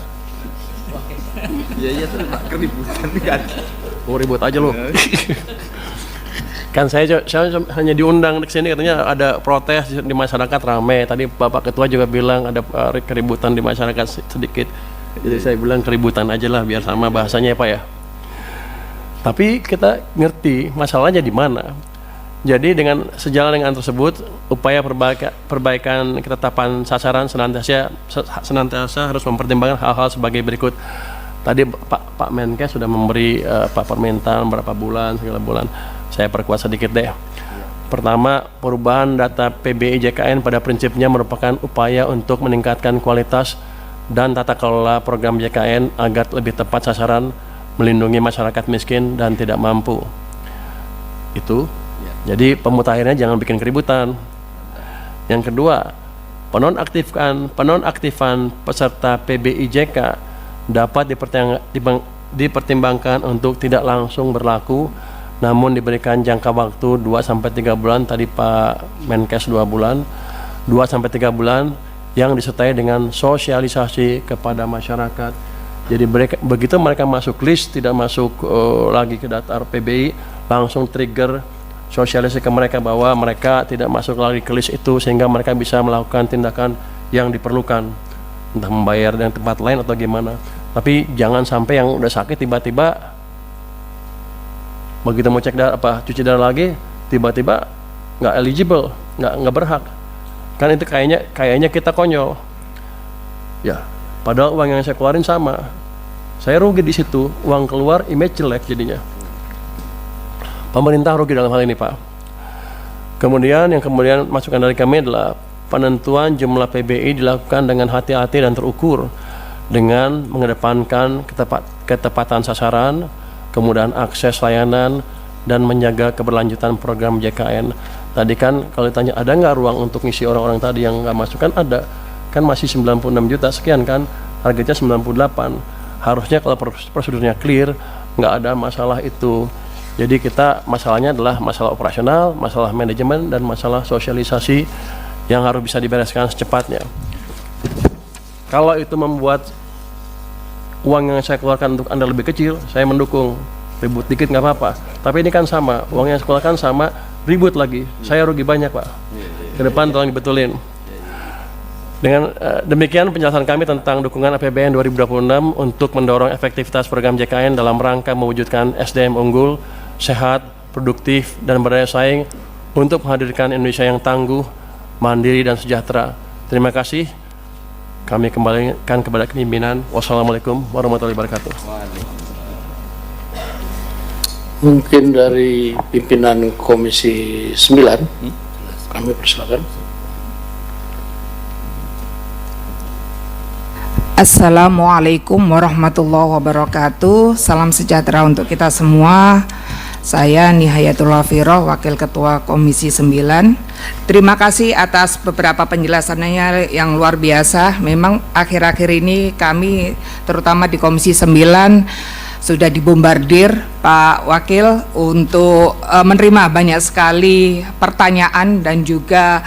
Iya tuh keributan kan. Oh, ribut aja lo. Kan saya hanya diundang ke sini, katanya ada protes di masyarakat rame. Tadi Bapak Ketua juga bilang ada keributan di masyarakat sedikit. Jadi saya bilang keributan aja lah biar sama bahasanya ya Pak ya. Tapi kita ngerti masalahnya di mana. Jadi dengan sejalan dengan tersebut, upaya perbaikan ketetapan sasaran senantiasa harus mempertimbangkan hal-hal sebagai berikut. Tadi Pak Menkes sudah memberi permintaan berapa bulan, segala bulan. Saya perkuat sedikit deh. Pertama, perubahan data PBI JKN pada prinsipnya merupakan upaya untuk meningkatkan kualitas dan tata kelola program JKN agar lebih tepat sasaran, melindungi masyarakat miskin dan tidak mampu. Itu. Jadi pemutahirannya jangan bikin keributan. Yang kedua, penonaktifan peserta PBI JK dapat dipertimbangkan untuk tidak langsung berlaku, namun diberikan jangka waktu 2-3 bulan. Tadi Pak Menkes 2 bulan, 2-3 bulan yang disertai dengan sosialisasi kepada masyarakat. Jadi begitu mereka masuk list, tidak masuk lagi ke daftar PBI, langsung trigger sosialisasi ke mereka bahwa mereka tidak masuk lagi ke list itu, sehingga mereka bisa melakukan tindakan yang diperlukan, entah membayar dengan tempat lain atau gimana. Tapi jangan sampai yang udah sakit tiba-tiba begitu mau cek cuci darah lagi tiba-tiba nggak eligible, nggak berhak. Kan itu kayaknya kita konyol. Ya, padahal uang yang saya keluarin sama. Saya rugi di situ, uang keluar, image jelek jadinya. Pemerintah rugi dalam hal ini, Pak. Kemudian masukan dari kami adalah penentuan jumlah PBI dilakukan dengan hati-hati dan terukur dengan mengedepankan ketepatan sasaran, kemudian akses layanan, dan menjaga keberlanjutan program JKN. Tadi kan kalau ditanya ada nggak ruang untuk ngisi orang-orang tadi yang nggak masuk, kan ada. Kan masih 96 juta sekian kan, targetnya 98. Harusnya kalau prosedurnya clear, nggak ada masalah itu. Jadi masalahnya adalah masalah operasional, masalah manajemen, dan masalah sosialisasi yang harus bisa dibereskan secepatnya. Kalau itu membuat uang yang saya keluarkan untuk Anda lebih kecil, saya mendukung. Ribut dikit nggak apa-apa. Tapi ini kan sama, uang yang saya keluarkan sama, ribut lagi. Saya rugi banyak, Pak. Ke depan tolong dibetulin. Dengan demikian penjelasan kami tentang dukungan APBN 2026 untuk mendorong efektivitas program JKN dalam rangka mewujudkan SDM unggul, sehat, produktif, dan berdaya saing untuk menghadirkan Indonesia yang tangguh, mandiri, dan sejahtera. Terima kasih. Kami kembalikan kepada pimpinan. Wassalamualaikum warahmatullahi wabarakatuh. Mungkin dari pimpinan Komisi 9, kami persilakan. Assalamualaikum warahmatullahi wabarakatuh. Salam sejahtera untuk kita semua. Saya Nihayatul Hafiroh, Wakil Ketua Komisi 9. Terima kasih atas beberapa penjelasannya yang luar biasa. Memang akhir-akhir ini kami terutama di Komisi 9 sudah dibombardir Pak Wakil untuk menerima banyak sekali pertanyaan dan juga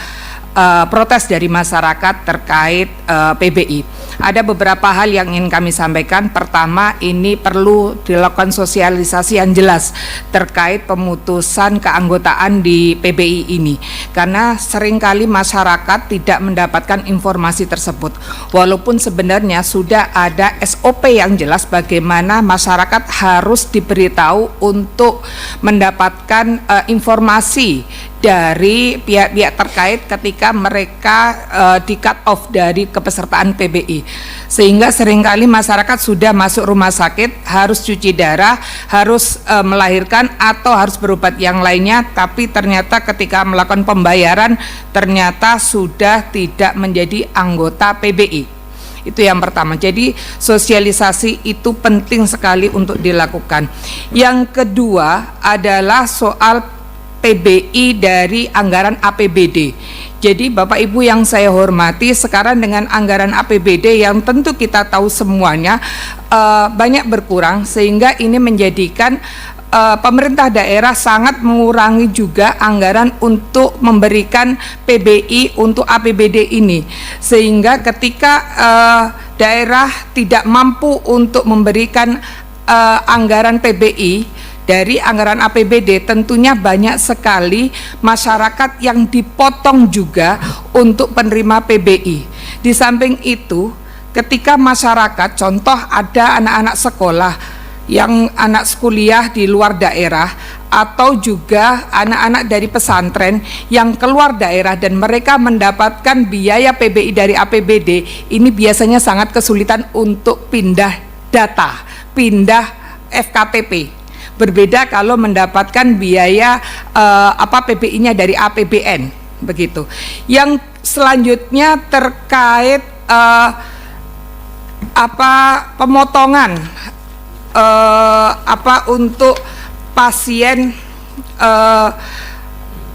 protes dari masyarakat terkait PBI. Ada beberapa hal yang ingin kami sampaikan. Pertama, ini perlu dilakukan sosialisasi yang jelas terkait pemutusan keanggotaan di PBI ini, karena seringkali masyarakat tidak mendapatkan informasi tersebut. Walaupun sebenarnya sudah ada SOP yang jelas bagaimana masyarakat harus diberitahu untuk mendapatkan informasi dari pihak-pihak terkait ketika mereka di cut off dari kepesertaan PBI, sehingga seringkali masyarakat sudah masuk rumah sakit harus cuci darah, harus melahirkan atau harus berobat yang lainnya, tapi ternyata ketika melakukan pembayaran ternyata sudah tidak menjadi anggota PBI. Itu yang pertama. Jadi sosialisasi itu penting sekali untuk dilakukan. Yang kedua adalah soal PBI dari anggaran APBD. Jadi Bapak Ibu yang saya hormati, sekarang dengan anggaran APBD yang tentu kita tahu semuanya banyak berkurang, sehingga ini menjadikan pemerintah daerah sangat mengurangi juga anggaran untuk memberikan PBI untuk APBD ini, sehingga ketika daerah tidak mampu untuk memberikan anggaran PBI dari anggaran APBD, tentunya banyak sekali masyarakat yang dipotong juga untuk penerima PBI. Di samping itu, ketika masyarakat, contoh ada anak-anak sekolah yang anak kuliah di luar daerah, atau juga anak-anak dari pesantren yang keluar daerah dan mereka mendapatkan biaya PBI dari APBD, ini biasanya sangat kesulitan untuk pindah data, pindah FKTP. Berbeda kalau mendapatkan biaya PBI-nya dari APBN, begitu. Yang selanjutnya terkait pemotongan untuk pasien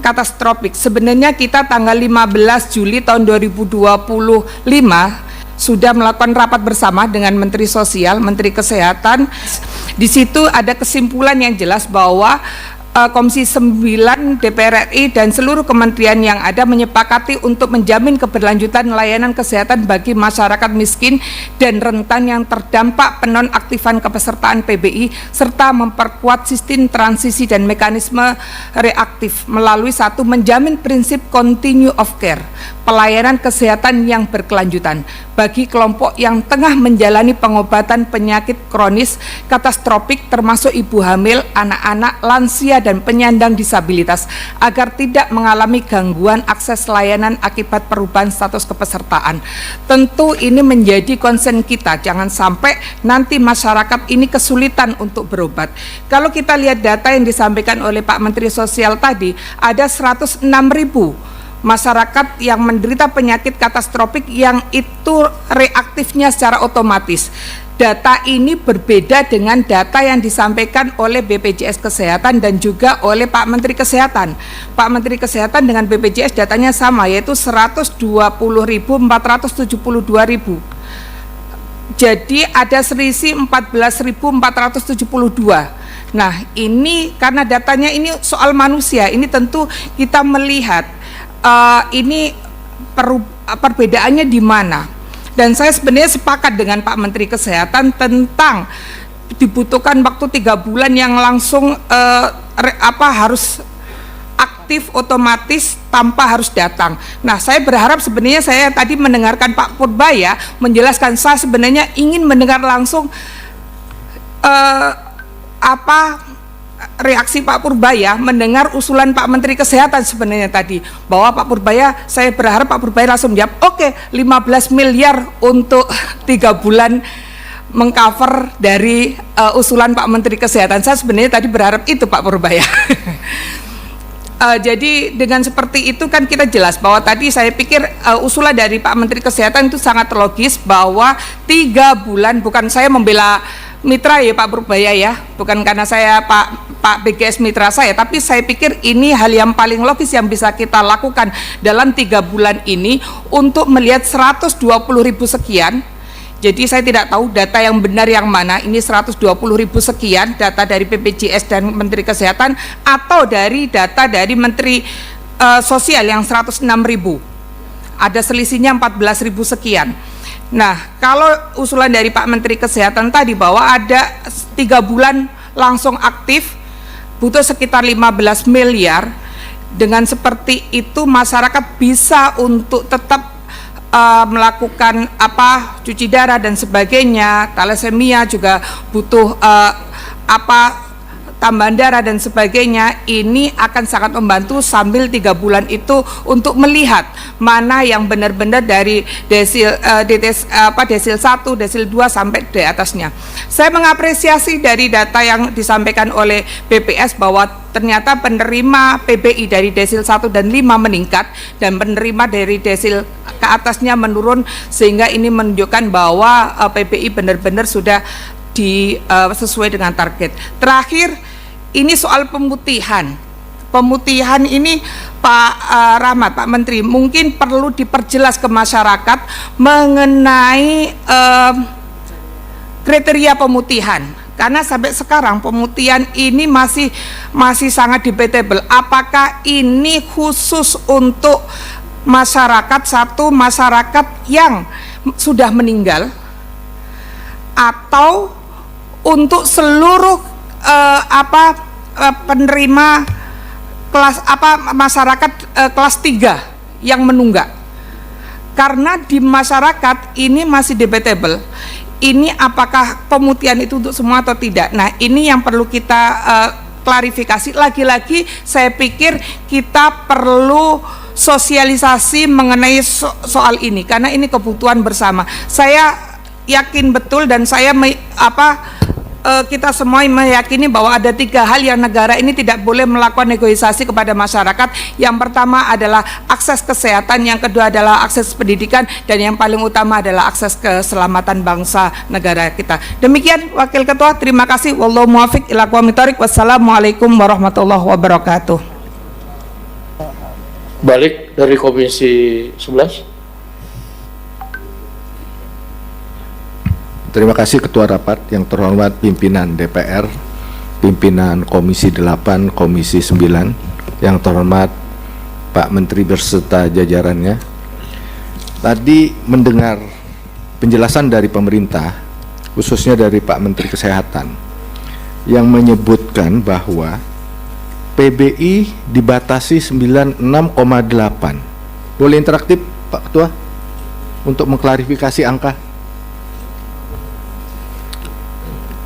katastrofik. Sebenarnya kita tanggal 15 Juli tahun 2025 sudah melakukan rapat bersama dengan Menteri Sosial, Menteri Kesehatan. Di situ ada kesimpulan yang jelas bahwa Komisi 9 DPR RI dan seluruh kementerian yang ada menyepakati untuk menjamin keberlanjutan layanan kesehatan bagi masyarakat miskin dan rentan yang terdampak penonaktifan kepesertaan PBI, serta memperkuat sistem transisi dan mekanisme reaktif melalui satu, menjamin prinsip continue of care, pelayanan kesehatan yang berkelanjutan bagi kelompok yang tengah menjalani pengobatan penyakit kronis katastrofik termasuk ibu hamil, anak-anak, lansia, dan penyandang disabilitas agar tidak mengalami gangguan akses layanan akibat perubahan status kepesertaan. Tentu ini menjadi concern kita, jangan sampai nanti masyarakat ini kesulitan untuk berobat. Kalau kita lihat data yang disampaikan oleh Pak Menteri Sosial tadi, ada 106.000 masyarakat yang menderita penyakit katastrofik yang itu reaktifnya secara otomatis. Data ini berbeda dengan data yang disampaikan oleh BPJS Kesehatan dan juga oleh Pak Menteri Kesehatan. Pak Menteri Kesehatan dengan BPJS datanya sama, yaitu 120.472.000. Jadi ada selisih 14.472. Nah, ini karena datanya ini soal manusia, ini tentu kita melihat ini perbedaannya di mana. Dan saya sebenarnya sepakat dengan Pak Menteri Kesehatan tentang dibutuhkan waktu 3 bulan yang langsung harus aktif otomatis tanpa harus datang. Nah, saya berharap sebenarnya saya tadi mendengarkan Pak Purbaya menjelaskan, saya sebenarnya ingin mendengar langsung reaksi Pak Purbaya mendengar usulan Pak Menteri Kesehatan sebenarnya tadi, bahwa Pak Purbaya, saya berharap Pak Purbaya langsung jawab, oke, 15 miliar untuk 3 bulan mengcover dari usulan Pak Menteri Kesehatan. Saya sebenarnya tadi berharap itu Pak Purbaya. Jadi dengan seperti itu kan kita jelas bahwa tadi saya pikir usulan dari Pak Menteri Kesehatan itu sangat logis, bahwa 3 bulan, bukan saya membela mitra ya Pak Purbaya ya, bukan karena saya Pak BGS mitra saya, tapi saya pikir ini hal yang paling logis yang bisa kita lakukan dalam 3 bulan ini untuk melihat 120.000 sekian. Jadi saya tidak tahu data yang benar yang mana, ini 120.000 sekian data dari BPJS dan Menteri Kesehatan atau dari data dari Menteri Sosial yang 106.000. ada selisihnya 14.000 sekian. Nah, kalau usulan dari Pak Menteri Kesehatan tadi bahwa ada 3 bulan langsung aktif, butuh sekitar 15 miliar, dengan seperti itu masyarakat bisa untuk tetap melakukan cuci darah dan sebagainya, thalassemia juga butuh tambahan darah dan sebagainya. Ini akan sangat membantu sambil 3 bulan itu untuk melihat mana yang benar-benar dari desil 1, desil 2 sampai di atasnya. Saya mengapresiasi dari data yang disampaikan oleh BPS bahwa ternyata penerima PBI dari desil 1 dan 5 meningkat dan penerima dari desil ke atasnya menurun, sehingga ini menunjukkan bahwa PBI benar-benar sudah sesuai dengan target. Terakhir, ini soal pemutihan. Pemutihan ini Pak Rahmat, Pak Menteri, mungkin perlu diperjelas ke masyarakat mengenai kriteria pemutihan. Karena sampai sekarang pemutihan ini masih sangat debatable. Apakah ini khusus untuk masyarakat yang sudah meninggal, atau untuk seluruh penerima kelas masyarakat kelas 3 yang menunggak? Karena di masyarakat ini masih debatable. Ini apakah pemutihan itu untuk semua atau tidak? Nah, ini yang perlu kita klarifikasi. Lagi-lagi saya pikir kita perlu sosialisasi mengenai soal ini, karena ini kebutuhan bersama. Saya yakin betul dan kita semua meyakini bahwa ada 3 hal yang negara ini tidak boleh melakukan negosiasi kepada masyarakat. Yang pertama adalah akses kesehatan, yang kedua adalah akses pendidikan, dan yang paling utama adalah akses keselamatan bangsa negara kita. Demikian Wakil Ketua, terima kasih. Wallahu muwaffiq ila aqwamit thoriq. Wassalamualaikum warahmatullahi wabarakatuh. Balik dari Komisi 11. Terima kasih Ketua Rapat, yang terhormat pimpinan DPR, pimpinan Komisi 8, Komisi 9, yang terhormat Pak Menteri berserta jajarannya. Tadi mendengar penjelasan dari pemerintah, khususnya dari Pak Menteri Kesehatan, yang menyebutkan bahwa PBI dibatasi 96,8. Boleh interaktif Pak Ketua untuk mengklarifikasi angka?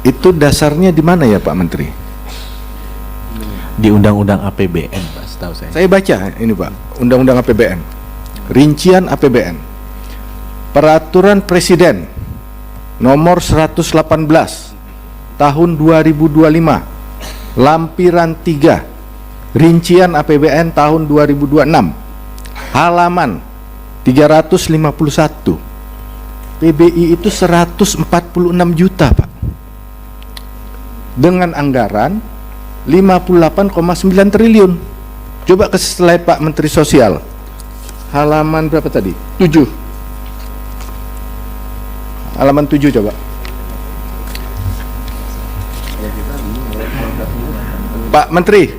Itu dasarnya di mana ya Pak Menteri? Di Undang-Undang APBN, Pak, setahu saya. Saya baca ini Pak, Undang-Undang APBN, rincian APBN, Peraturan Presiden Nomor 118 Tahun 2025, Lampiran 3, rincian APBN tahun 2026, halaman 351. PBI itu 146 juta Pak, dengan anggaran 58,9 triliun. Coba ke slide Pak Menteri Sosial, halaman berapa tadi? 7. Halaman 7 coba. Pak Menteri,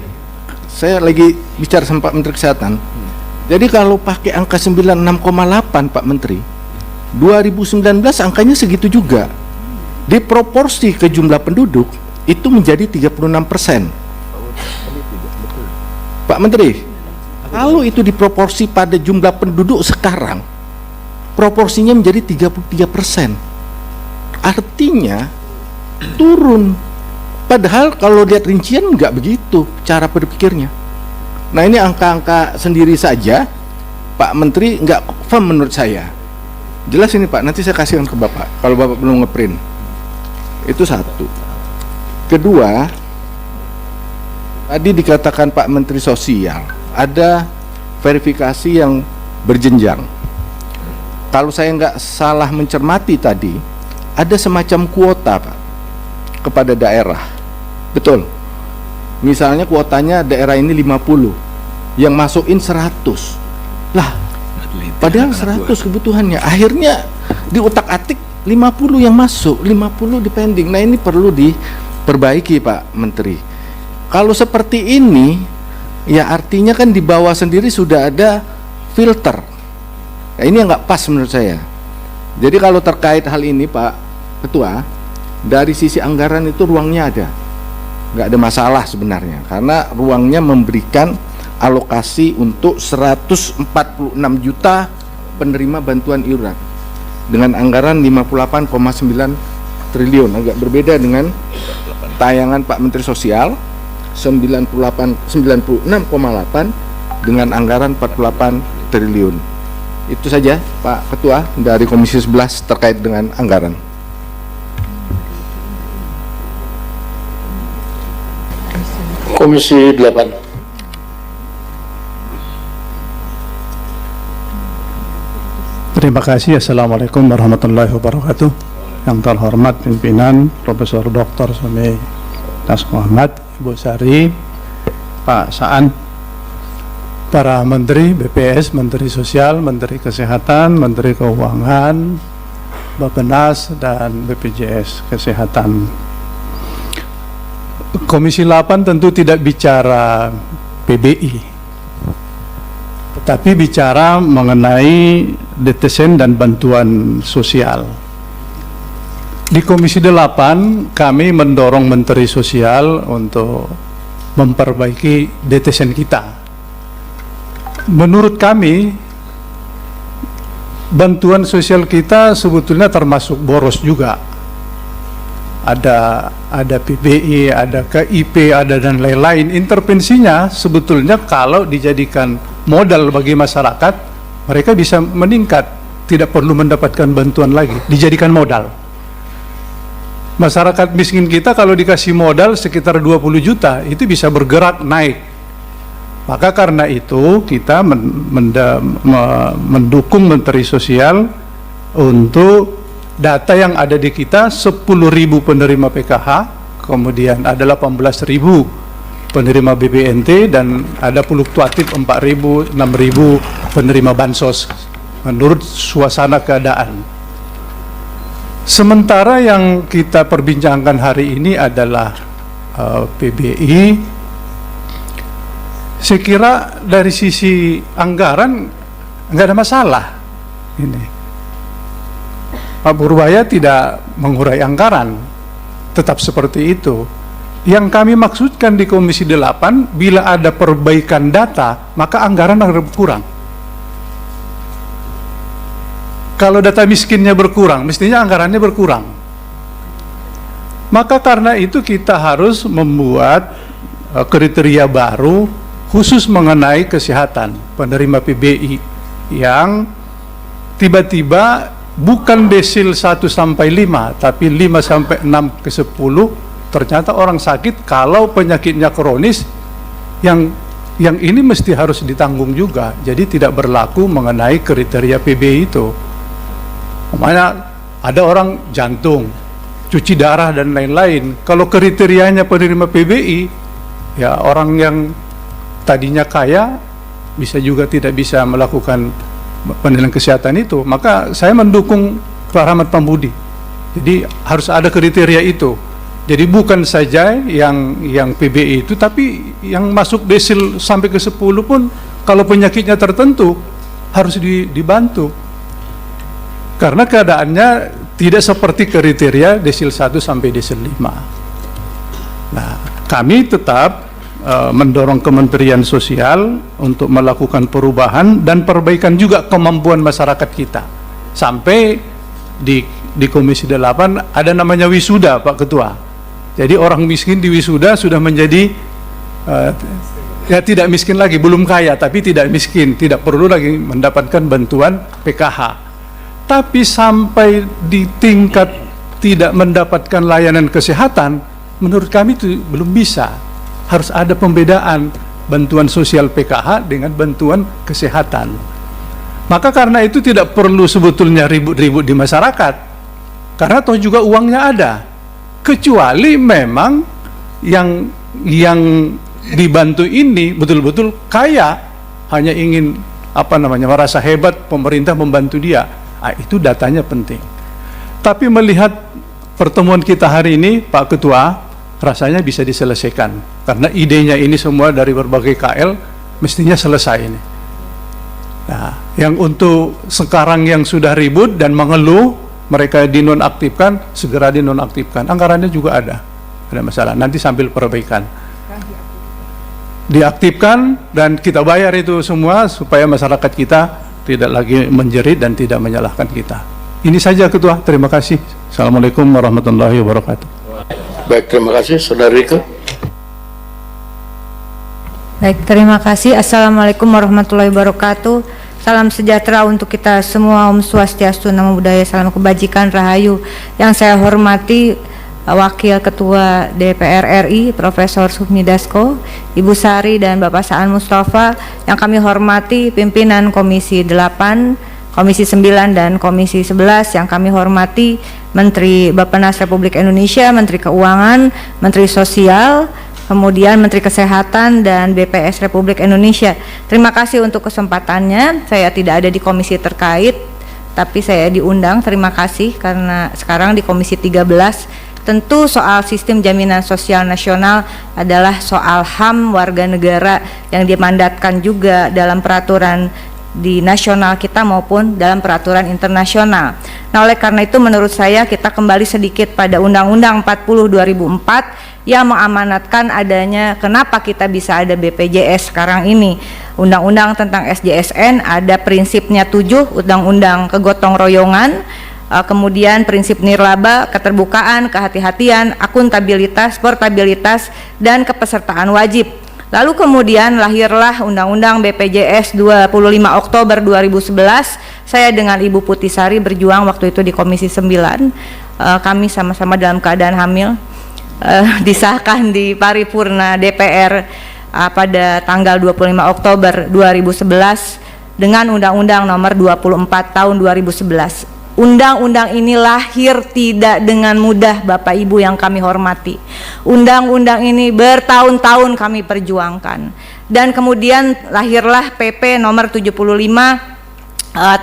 saya lagi bicara sama Pak Menteri Kesehatan. Jadi kalau pakai angka 96,8 Pak Menteri, 2019 angkanya segitu juga. Diproporsi ke jumlah penduduk itu menjadi 36%. Pak Menteri, kalau itu diproporsi pada jumlah penduduk sekarang, proporsinya menjadi 33%. Artinya turun. Padahal kalau lihat rincian nggak begitu cara berpikirnya. Nah, ini angka-angka sendiri saja Pak Menteri nggak firm menurut saya. Jelas ini Pak, nanti saya kasihkan ke Bapak kalau Bapak belum ngeprint. Itu satu. Kedua, tadi dikatakan Pak Menteri Sosial ada verifikasi yang berjenjang. Kalau saya nggak salah mencermati tadi, ada semacam kuota Pak kepada daerah. Betul. Misalnya kuotanya daerah ini 50, yang masukin 100. Lah, padahal 100 kebutuhannya. Akhirnya diutak-atik 50 yang masuk, 50 di pending. Nah, ini perlu diperbaiki Pak Menteri. Kalau seperti ini, ya artinya kan di bawah sendiri sudah ada filter. Nah, ini yang nggak pas menurut saya. Jadi kalau terkait hal ini Pak Ketua, dari sisi anggaran itu ruangnya ada, nggak ada masalah sebenarnya, karena ruangnya memberikan alokasi untuk 146 juta penerima bantuan iuran dengan anggaran 58,9 triliun, agak berbeda dengan tayangan Pak Menteri Sosial 96,8 dengan anggaran 48 triliun. Itu saja Pak Ketua dari Komisi 11 terkait dengan anggaran. Komisi 8. Terima kasih. Assalamualaikum warahmatullahi wabarakatuh. Yang terhormat pimpinan Profesor Dr. Sumi Nas Muhammad, Ibu Sari, Pak Saan, para Menteri BPS, Menteri Sosial, Menteri Kesehatan, Menteri Keuangan, Bappenas, dan BPJS Kesehatan. Komisi 8 tentu tidak bicara PBI, tetapi bicara mengenai DTSN dan bantuan sosial. Di Komisi 8 kami mendorong Menteri Sosial untuk memperbaiki DTSN kita. Menurut kami, bantuan sosial kita sebetulnya termasuk boros juga. Ada PBI, ada KIP, ada dan lain-lain. Intervensinya sebetulnya kalau dijadikan modal bagi masyarakat, mereka bisa meningkat, tidak perlu mendapatkan bantuan lagi, dijadikan modal. Masyarakat miskin kita kalau dikasih modal sekitar 20 juta, itu bisa bergerak naik. Maka karena itu kita mendukung Menteri Sosial untuk data yang ada di kita, 10.000 penerima PKH, kemudian ada 18.000 penerima BPNT, dan ada fluktuatif 4.000, 6.000 penerima bansos menurut suasana keadaan. Sementara yang kita perbincangkan hari ini adalah PBI. Saya kira dari sisi anggaran nggak ada masalah. Ini Pak Purbaya tidak mengurai anggaran, tetap seperti itu. Yang kami maksudkan di Komisi 8, bila ada perbaikan data, maka anggaran akan berkurang. Kalau data miskinnya berkurang, mestinya anggarannya berkurang. Maka karena itu kita harus membuat kriteria baru khusus mengenai kesehatan penerima PBI yang tiba-tiba bukan desil 1 sampai 5, tapi 5 sampai 6 ke 10, ternyata orang sakit kalau penyakitnya kronis, yang ini mesti harus ditanggung juga. Jadi tidak berlaku mengenai kriteria PBI itu. Makanya ada orang jantung, cuci darah dan lain-lain. Kalau kriterianya penerima PBI, ya orang yang tadinya kaya bisa juga tidak bisa melakukan penilaian kesehatan itu. Maka saya mendukung Pak Rahmat Pambudi. Jadi harus ada kriteria itu. Jadi bukan saja yang PBI itu, tapi yang masuk desil sampai ke 10 pun kalau penyakitnya tertentu harus dibantu. Karena keadaannya tidak seperti kriteria desil 1 sampai desil 5. Nah, kami tetap mendorong Kementerian Sosial untuk melakukan perubahan dan perbaikan juga kemampuan masyarakat kita. Sampai di Komisi 8 ada namanya wisuda, Pak Ketua. Jadi orang miskin di wisuda sudah menjadi ya tidak miskin lagi, belum kaya tapi tidak miskin, tidak perlu lagi mendapatkan bantuan PKH. Tapi sampai di tingkat tidak mendapatkan layanan kesehatan, menurut kami itu belum bisa. Harus ada pembedaan bantuan sosial PKH dengan bantuan kesehatan. Maka karena itu tidak perlu sebetulnya ribut-ribut di masyarakat, karena toh juga uangnya ada. Kecuali memang yang dibantu ini betul-betul kaya, hanya ingin merasa hebat pemerintah membantu dia. Itu datanya penting. Tapi melihat pertemuan kita hari ini, Pak Ketua, rasanya bisa diselesaikan. Karena idenya ini semua dari berbagai KL, mestinya selesai ini. Nah, yang untuk sekarang yang sudah ribut dan mengeluh, mereka dinonaktifkan, segera dinonaktifkan. Anggarannya juga ada masalah. Nanti sambil perbaikan. Diaktifkan dan kita bayar itu semua supaya masyarakat kita tidak lagi menjerit dan tidak menyalahkan kita. Ini saja Ketua, terima kasih. Assalamualaikum warahmatullahi wabarakatuh. Baik, terima kasih. Saudara Rike. Baik, terima kasih. Assalamualaikum warahmatullahi wabarakatuh. Salam sejahtera untuk kita semua. Om Swastiastu, Namo Buddhaya, salam kebajikan, rahayu. Yang saya hormati Wakil Ketua DPR RI Profesor Sufmi Dasko, Ibu Sari dan Bapak Saan Mustafa. Yang kami hormati pimpinan Komisi 8, Komisi 9 dan Komisi 11. Yang kami hormati Menteri Bappenas Republik Indonesia, Menteri Keuangan, Menteri Sosial, kemudian Menteri Kesehatan dan BPS Republik Indonesia. Terima kasih untuk kesempatannya. Saya tidak ada di komisi terkait, tapi saya diundang. Terima kasih karena sekarang di Komisi 13. Tentu soal sistem jaminan sosial nasional adalah soal HAM warga negara yang dimandatkan juga dalam peraturan di nasional kita maupun dalam peraturan internasional. Nah, oleh karena itu menurut saya kita kembali sedikit pada Undang-Undang 40 2004 yang mengamanatkan adanya kenapa kita bisa ada BPJS sekarang ini. Undang-undang tentang SJSN ada prinsipnya 7, Undang-Undang kegotong royongan, kemudian prinsip nirlaba, keterbukaan, kehati-hatian, akuntabilitas, portabilitas, dan kepesertaan wajib. Lalu kemudian lahirlah Undang-Undang BPJS 25 Oktober 2011. Saya dengan Ibu Putisari berjuang waktu itu di Komisi 9. Kami sama-sama dalam keadaan hamil. Disahkan di paripurna DPR pada tanggal 25 Oktober 2011 dengan Undang-Undang nomor 24 tahun 2011. Undang-undang ini lahir tidak dengan mudah, Bapak Ibu yang kami hormati. Undang-undang ini bertahun-tahun kami perjuangkan. Dan kemudian lahirlah PP nomor 75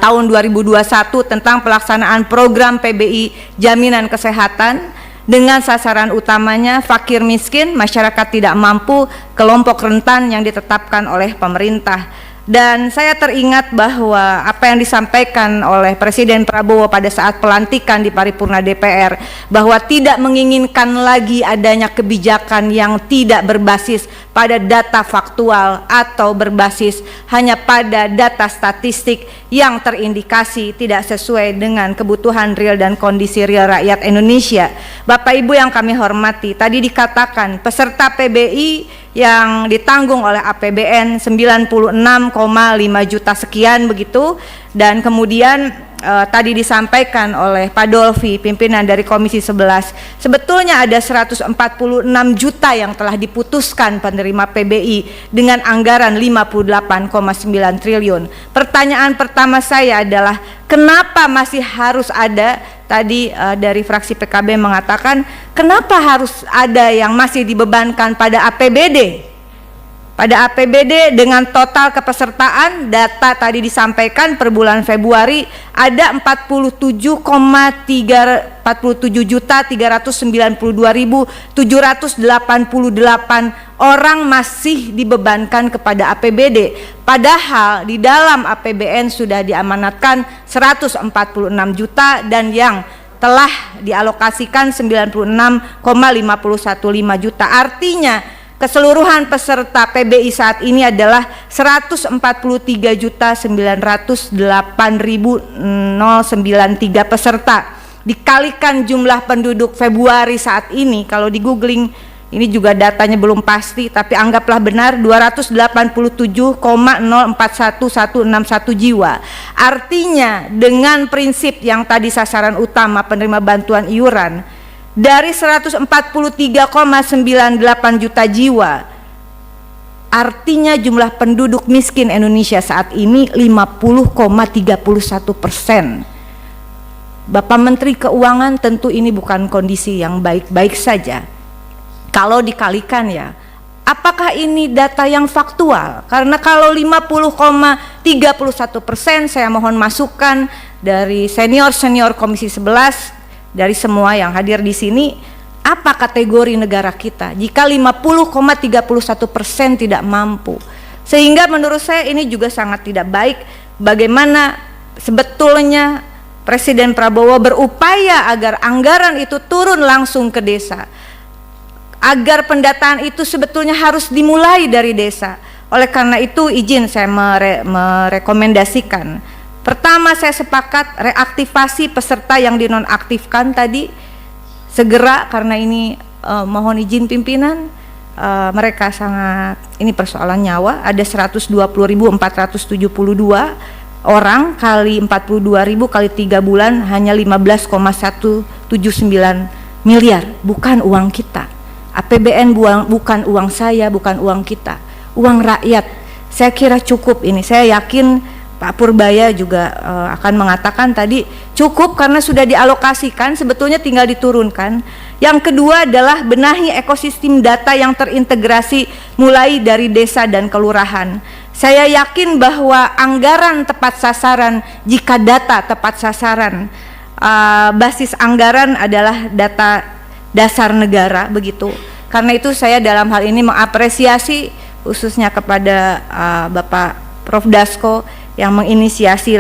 tahun 2021 tentang pelaksanaan program PBI Jaminan Kesehatan dengan sasaran utamanya fakir miskin, masyarakat tidak mampu, kelompok rentan yang ditetapkan oleh pemerintah. Dan saya teringat bahwa apa yang disampaikan oleh Presiden Prabowo pada saat pelantikan di paripurna DPR, bahwa tidak menginginkan lagi adanya kebijakan yang tidak berbasis pada data faktual atau berbasis hanya pada data statistik yang terindikasi tidak sesuai dengan kebutuhan real dan kondisi real rakyat Indonesia. Bapak Ibu yang kami hormati, tadi dikatakan peserta PBI yang ditanggung oleh APBN 96,5 juta sekian begitu, dan kemudian tadi disampaikan oleh Pak Dolfi, pimpinan dari Komisi 11, sebetulnya ada 146 juta yang telah diputuskan penerima PBI dengan anggaran 58,9 triliun. Pertanyaan pertama saya adalah kenapa masih harus ada, tadi dari fraksi PKB mengatakan kenapa harus ada yang masih dibebankan pada APBD? Pada APBD dengan total kepesertaan data tadi disampaikan per bulan Februari ada 47.392.788 orang masih dibebankan kepada APBD. Padahal di dalam APBN sudah diamanatkan 146 juta dan yang telah dialokasikan 96,515 juta. Artinya keseluruhan peserta PBI saat ini adalah 143.908.093 peserta. Dikalikan jumlah penduduk Februari saat ini, kalau di googling, ini juga datanya belum pasti, tapi anggaplah benar 287,041161 jiwa. Artinya dengan prinsip yang tadi sasaran utama penerima bantuan iuran, dari 143,98 juta jiwa, artinya jumlah penduduk miskin Indonesia saat ini 50,31%. Bapak Menteri Keuangan, tentu ini bukan kondisi yang baik-baik saja. Kalau dikalikan ya, apakah ini data yang faktual? Karena kalau 50,31%, saya mohon masukan dari senior-senior Komisi 11, dari semua yang hadir di sini, apa kategori negara kita jika 50,31% tidak mampu? Sehingga menurut saya ini juga sangat tidak baik bagaimana sebetulnya Presiden Prabowo berupaya agar anggaran itu turun langsung ke desa, agar pendataan itu sebetulnya harus dimulai dari desa. Oleh karena itu izin saya merekomendasikan, pertama saya sepakat reaktivasi peserta yang dinonaktifkan tadi segera, karena ini mohon izin pimpinan, mereka sangat, ini persoalan nyawa. Ada 120.472 orang kali 42.000 kali 3 bulan hanya 15,179 miliar, bukan uang kita. APBN bukan uang saya, bukan uang kita, uang rakyat. Saya kira cukup ini. Saya yakin Pak Purbaya juga akan mengatakan tadi cukup karena sudah dialokasikan, sebetulnya tinggal diturunkan. Yang kedua adalah benahi ekosistem data yang terintegrasi mulai dari desa dan kelurahan. Saya yakin bahwa anggaran tepat sasaran, jika data tepat sasaran, basis anggaran adalah data dasar negara, begitu. Karena itu saya dalam hal ini mengapresiasi khususnya kepada Bapak Prof. Dasko yang menginisiasi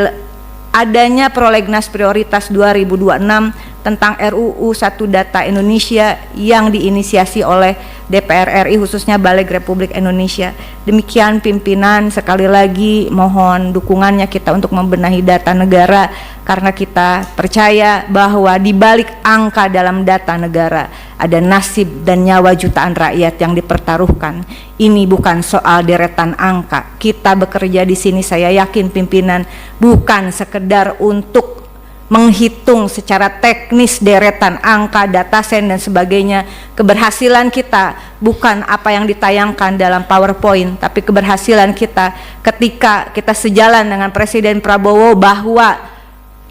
adanya prolegnas prioritas 2026 tentang RUU 1 Data Indonesia yang diinisiasi oleh DPR RI, khususnya Balik Republik Indonesia. Demikian pimpinan, sekali lagi mohon dukungannya kita untuk membenahi data negara, karena kita percaya bahwa di balik angka dalam data negara ada nasib dan nyawa jutaan rakyat yang dipertaruhkan. Ini bukan soal deretan angka. Kita bekerja di sini, saya yakin pimpinan, bukan sekedar untuk menghitung secara teknis deretan angka, datasen dan sebagainya. Keberhasilan kita bukan apa yang ditayangkan dalam PowerPoint, tapi keberhasilan kita ketika kita sejalan dengan Presiden Prabowo bahwa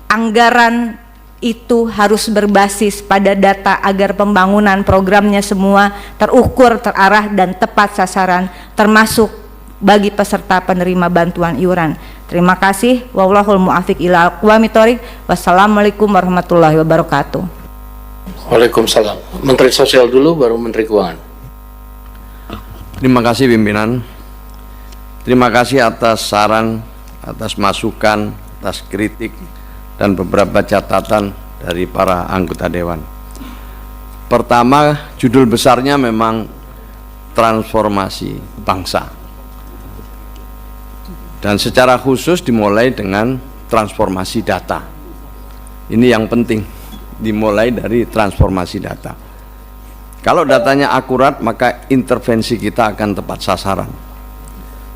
anggaran itu harus berbasis pada data agar pembangunan programnya semua terukur, terarah dan tepat sasaran, termasuk bagi peserta penerima bantuan iuran. Terima kasih. Wallahul muwaffiq ila aqwamit thoriq. Wassalamualaikum warahmatullahi wabarakatuh. Waalaikumsalam. Menteri Sosial dulu, baru Menteri Keuangan. Terima kasih pimpinan. Terima kasih atas saran, atas masukan, atas kritik dan beberapa catatan dari para anggota dewan. Pertama, judul besarnya memang transformasi bangsa. Dan secara khusus dimulai dengan transformasi data. Ini yang penting, dimulai dari transformasi data. Kalau datanya akurat, maka intervensi kita akan tepat sasaran.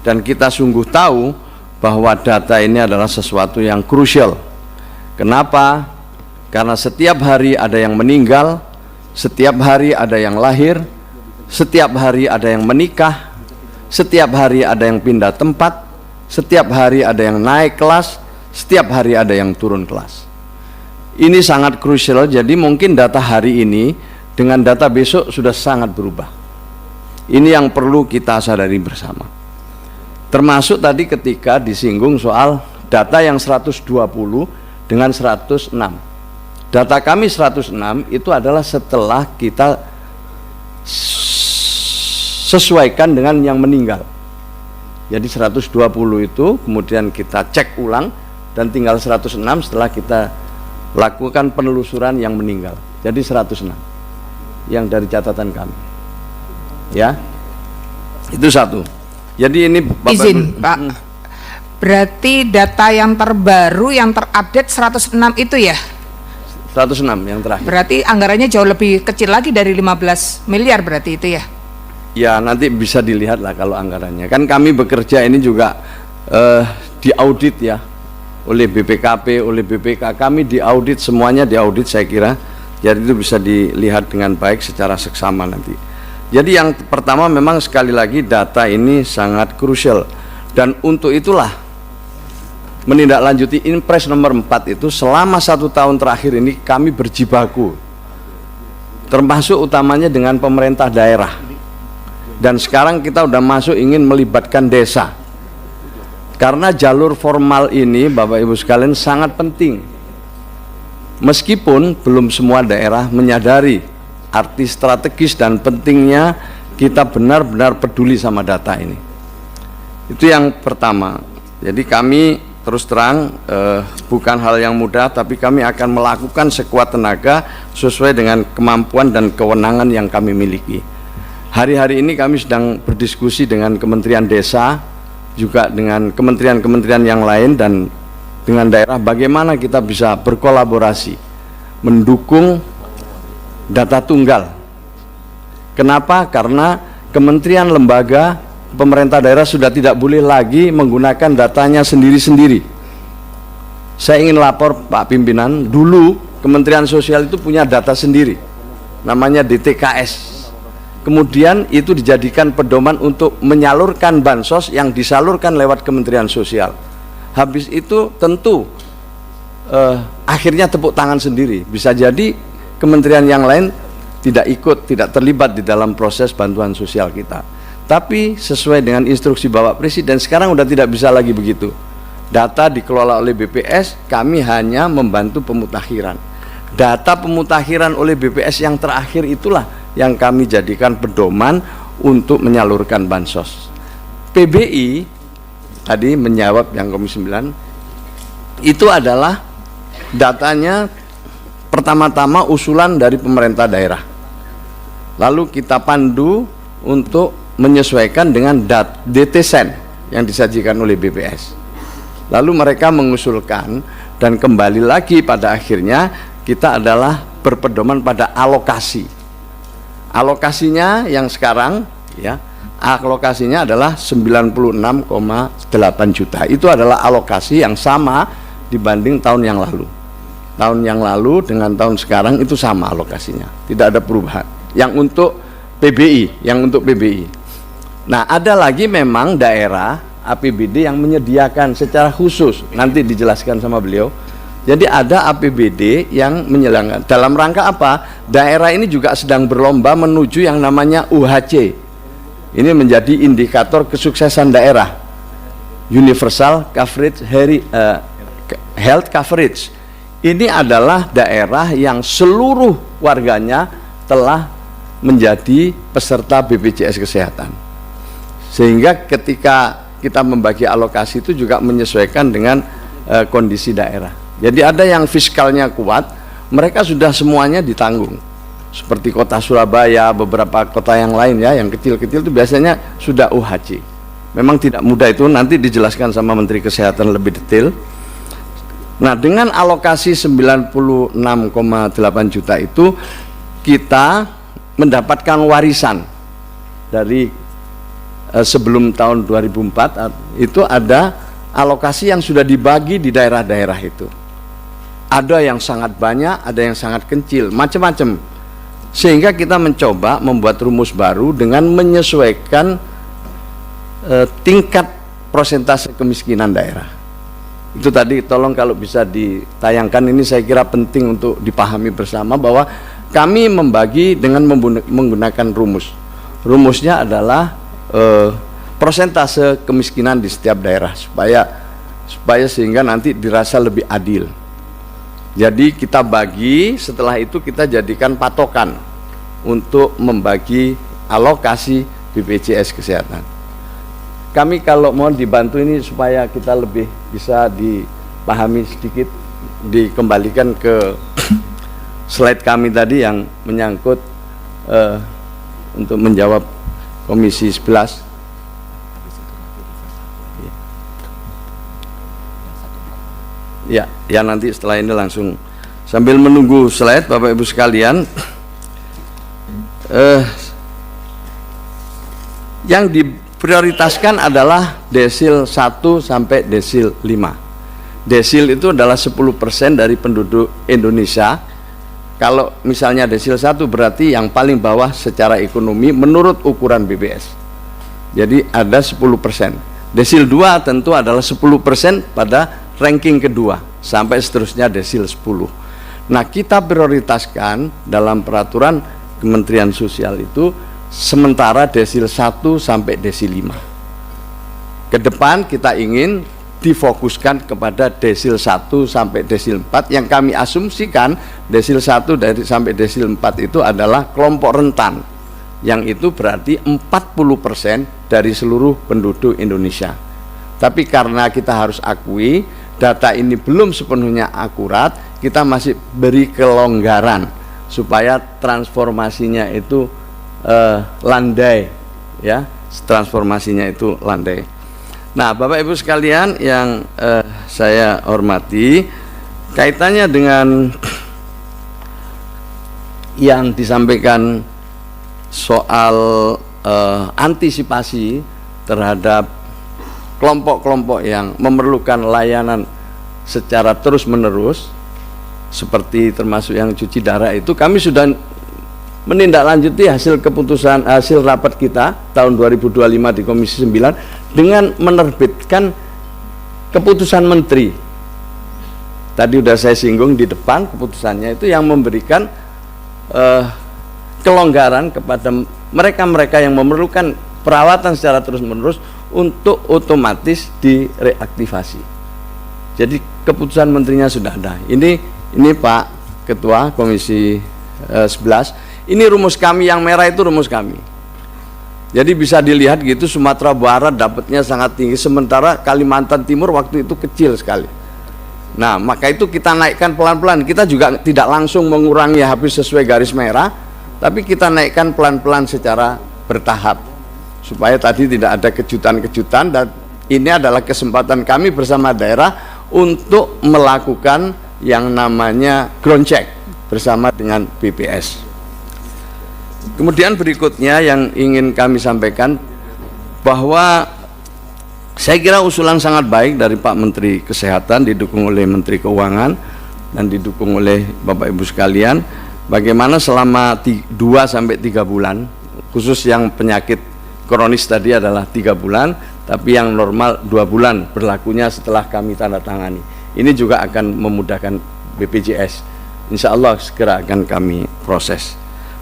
Dan kita sungguh tahu bahwa data ini adalah sesuatu yang krusial. Kenapa? Karena setiap hari ada yang meninggal, setiap hari ada yang lahir, setiap hari ada yang menikah, setiap hari ada yang pindah tempat, setiap hari ada yang naik kelas, setiap hari ada yang turun kelas. Ini sangat krusial, jadi mungkin data hari ini dengan data besok sudah sangat berubah. Ini yang perlu kita sadari bersama. Termasuk tadi ketika disinggung soal data yang 120 dengan 106. Data kami 106 itu adalah setelah kita sesuaikan dengan yang meninggal. Jadi 120 itu kemudian kita cek ulang dan tinggal 106 setelah kita lakukan penelusuran yang meninggal. Jadi 106 yang dari catatan kami. Ya. Itu satu. Jadi ini Bapak izin Pak. Berarti data yang terbaru yang terupdate 106 itu ya? 106 yang terakhir. Berarti anggarannya jauh lebih kecil lagi dari 15 miliar berarti itu ya? Ya nanti bisa dilihat lah kalau anggarannya. Kan kami bekerja ini juga diaudit ya oleh BPKP, oleh BPK. Kami diaudit, semuanya diaudit saya kira. Jadi itu bisa dilihat dengan baik secara seksama nanti. Jadi yang pertama memang sekali lagi data ini sangat krusial. Dan untuk itulah menindaklanjuti Impres nomor 4 itu selama 1 tahun terakhir ini kami berjibaku. Termasuk utamanya dengan pemerintah daerah. Dan sekarang kita udah masuk ingin melibatkan desa. Karena jalur formal ini Bapak Ibu sekalian sangat penting. Meskipun belum semua daerah menyadari arti strategis dan pentingnya kita benar-benar peduli sama data ini. Itu yang pertama. Jadi kami terus terang bukan hal yang mudah, tapi kami akan melakukan sekuat tenaga sesuai dengan kemampuan dan kewenangan yang kami miliki. Hari-hari ini kami sedang berdiskusi dengan Kementerian Desa, juga dengan kementerian-kementerian yang lain dan dengan daerah, bagaimana kita bisa berkolaborasi mendukung data tunggal. Kenapa? Karena kementerian, lembaga, pemerintah daerah sudah tidak boleh lagi menggunakan datanya sendiri-sendiri. Saya ingin lapor Pak Pimpinan, dulu Kementerian Sosial itu punya data sendiri, namanya DTKS. Kemudian itu dijadikan pedoman untuk menyalurkan bansos yang disalurkan lewat Kementerian Sosial. Habis itu tentu akhirnya tepuk tangan sendiri. Bisa jadi kementerian yang lain tidak ikut, tidak terlibat di dalam proses bantuan sosial kita. Tapi sesuai dengan instruksi Bapak Presiden, sekarang udah tidak bisa lagi begitu. Data dikelola oleh BPS, kami hanya membantu pemutakhiran. Data pemutakhiran oleh BPS yang terakhir itulah yang kami jadikan pedoman untuk menyalurkan bansos. PBI tadi menjawab yang Komisi 9, itu adalah datanya pertama-tama usulan dari pemerintah daerah. Lalu kita pandu untuk menyesuaikan dengan DTSEN yang disajikan oleh BPS. Lalu mereka mengusulkan dan kembali lagi pada akhirnya kita adalah berpedoman pada alokasi. Alokasinya yang sekarang ya, alokasinya adalah 96,8 juta. Itu adalah alokasi yang sama dibanding tahun yang lalu. Tahun yang lalu dengan tahun sekarang itu sama alokasinya, tidak ada perubahan. Yang untuk PBI, Nah, ada lagi memang daerah APBD yang menyediakan secara khusus, nanti dijelaskan sama beliau. Jadi ada APBD yang menyelenggarkan. Dalam rangka apa? Daerah ini juga sedang berlomba menuju yang namanya UHC. Ini menjadi indikator kesuksesan daerah. Universal Coverage Health Coverage. Ini adalah daerah yang seluruh warganya telah menjadi peserta BPJS Kesehatan. Sehingga ketika kita membagi alokasi itu juga menyesuaikan dengan kondisi daerah. Jadi ada yang fiskalnya kuat, mereka sudah semuanya ditanggung. Seperti kota Surabaya, beberapa kota yang lain ya, yang kecil-kecil itu biasanya sudah UHC. Memang tidak mudah itu, nanti dijelaskan sama Menteri Kesehatan lebih detail. Nah, dengan alokasi 96,8 juta itu kita mendapatkan warisan dari sebelum tahun 2004 itu ada alokasi yang sudah dibagi di daerah-daerah itu. Ada yang sangat banyak, ada yang sangat kecil, macam-macam. Sehingga kita mencoba membuat rumus baru dengan menyesuaikan tingkat persentase kemiskinan daerah. Itu tadi tolong kalau bisa ditayangkan, ini saya kira penting untuk dipahami bersama bahwa kami membagi dengan menggunakan rumus. Rumusnya adalah persentase kemiskinan di setiap daerah supaya sehingga nanti dirasa lebih adil. Jadi kita bagi, setelah itu kita jadikan patokan untuk membagi alokasi BPJS Kesehatan. Kami kalau mohon dibantu ini supaya kita lebih bisa dipahami sedikit, dikembalikan ke slide kami tadi yang menyangkut untuk menjawab Komisi 11. Ya nanti setelah ini langsung sambil menunggu slide Bapak Ibu sekalian, yang diprioritaskan adalah desil 1 sampai desil 5. Desil itu adalah 10% dari penduduk Indonesia. Kalau misalnya desil 1 berarti yang paling bawah secara ekonomi menurut ukuran BPS. Jadi ada 10%. Desil 2 tentu adalah 10% pada ranking kedua sampai seterusnya desil 10. Nah, kita prioritaskan dalam peraturan Kementerian Sosial itu sementara desil 1 sampai desil 5. Ke depan kita ingin difokuskan kepada desil 1 sampai desil 4 yang kami asumsikan desil 1 sampai desil 4 itu adalah kelompok rentan, yang itu berarti 40% dari seluruh penduduk Indonesia. Tapi karena kita harus akui data ini belum sepenuhnya akurat, kita masih beri kelonggaran supaya transformasinya itu landai, ya, transformasinya itu landai. Nah, Bapak Ibu sekalian yang saya hormati, kaitannya dengan yang disampaikan soal antisipasi terhadap kelompok-kelompok yang memerlukan layanan secara terus-menerus, seperti termasuk yang cuci darah itu, kami sudah menindaklanjuti hasil keputusan, hasil rapat kita tahun 2025 di Komisi 9 dengan menerbitkan keputusan menteri. Tadi sudah saya singgung di depan, keputusannya itu yang memberikan kelonggaran kepada mereka-mereka yang memerlukan perawatan secara terus-menerus untuk otomatis direaktivasi. Jadi keputusan menterinya sudah ada. Ini Pak Ketua Komisi 11. Ini rumus kami, yang merah itu rumus kami. Jadi bisa dilihat gitu, Sumatera Barat dapatnya sangat tinggi, sementara Kalimantan Timur waktu itu kecil sekali. Nah, maka itu kita naikkan pelan-pelan. Kita juga tidak langsung mengurangi habis sesuai garis merah, tapi kita naikkan pelan-pelan secara bertahap, supaya tadi tidak ada kejutan-kejutan. Dan ini adalah kesempatan kami bersama daerah untuk melakukan yang namanya ground check bersama dengan BPS. Kemudian berikutnya yang ingin kami sampaikan, bahwa saya kira usulan sangat baik dari Pak Menteri Kesehatan, didukung oleh Menteri Keuangan dan didukung oleh Bapak Ibu sekalian, bagaimana selama 2-3 bulan, khusus yang penyakit kronis tadi adalah 3 bulan, tapi yang normal 2 bulan berlakunya setelah kami tanda tangani. Ini juga akan memudahkan BPJS. Insya Allah segera akan kami proses.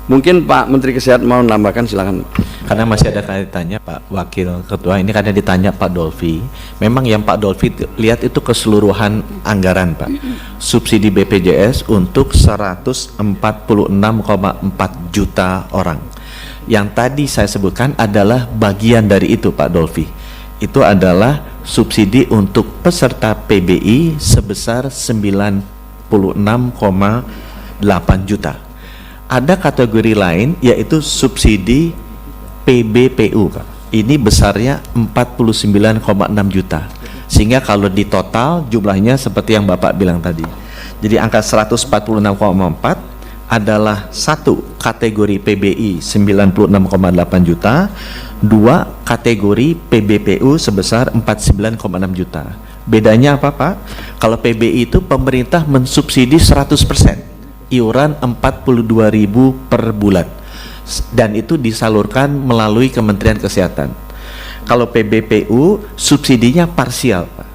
Mungkin Pak Menteri Kesehatan mau menambahkan, silakan. Karena masih ada kaitannya Pak Wakil Ketua, ini karena ditanya Pak Dolfi. Memang yang Pak Dolfi lihat itu keseluruhan anggaran Pak. Subsidi BPJS untuk 146,4 juta orang. Yang tadi saya sebutkan adalah bagian dari itu Pak Dolfi. Itu adalah subsidi untuk peserta PBI sebesar 96,8 juta. Ada kategori lain yaitu subsidi PBPU Pak. Ini besarnya 49,6 juta. Sehingga kalau di total jumlahnya seperti yang Bapak bilang tadi. Jadi angka 146,4 adalah satu kategori PBI 96,8 juta, dua kategori PBPU sebesar 49,6 juta. Bedanya apa Pak? Kalau PBI itu pemerintah mensubsidi 100%. Iuran 42.000 per bulan, dan itu disalurkan melalui Kementerian Kesehatan. Kalau PBPU subsidinya parsial Pak,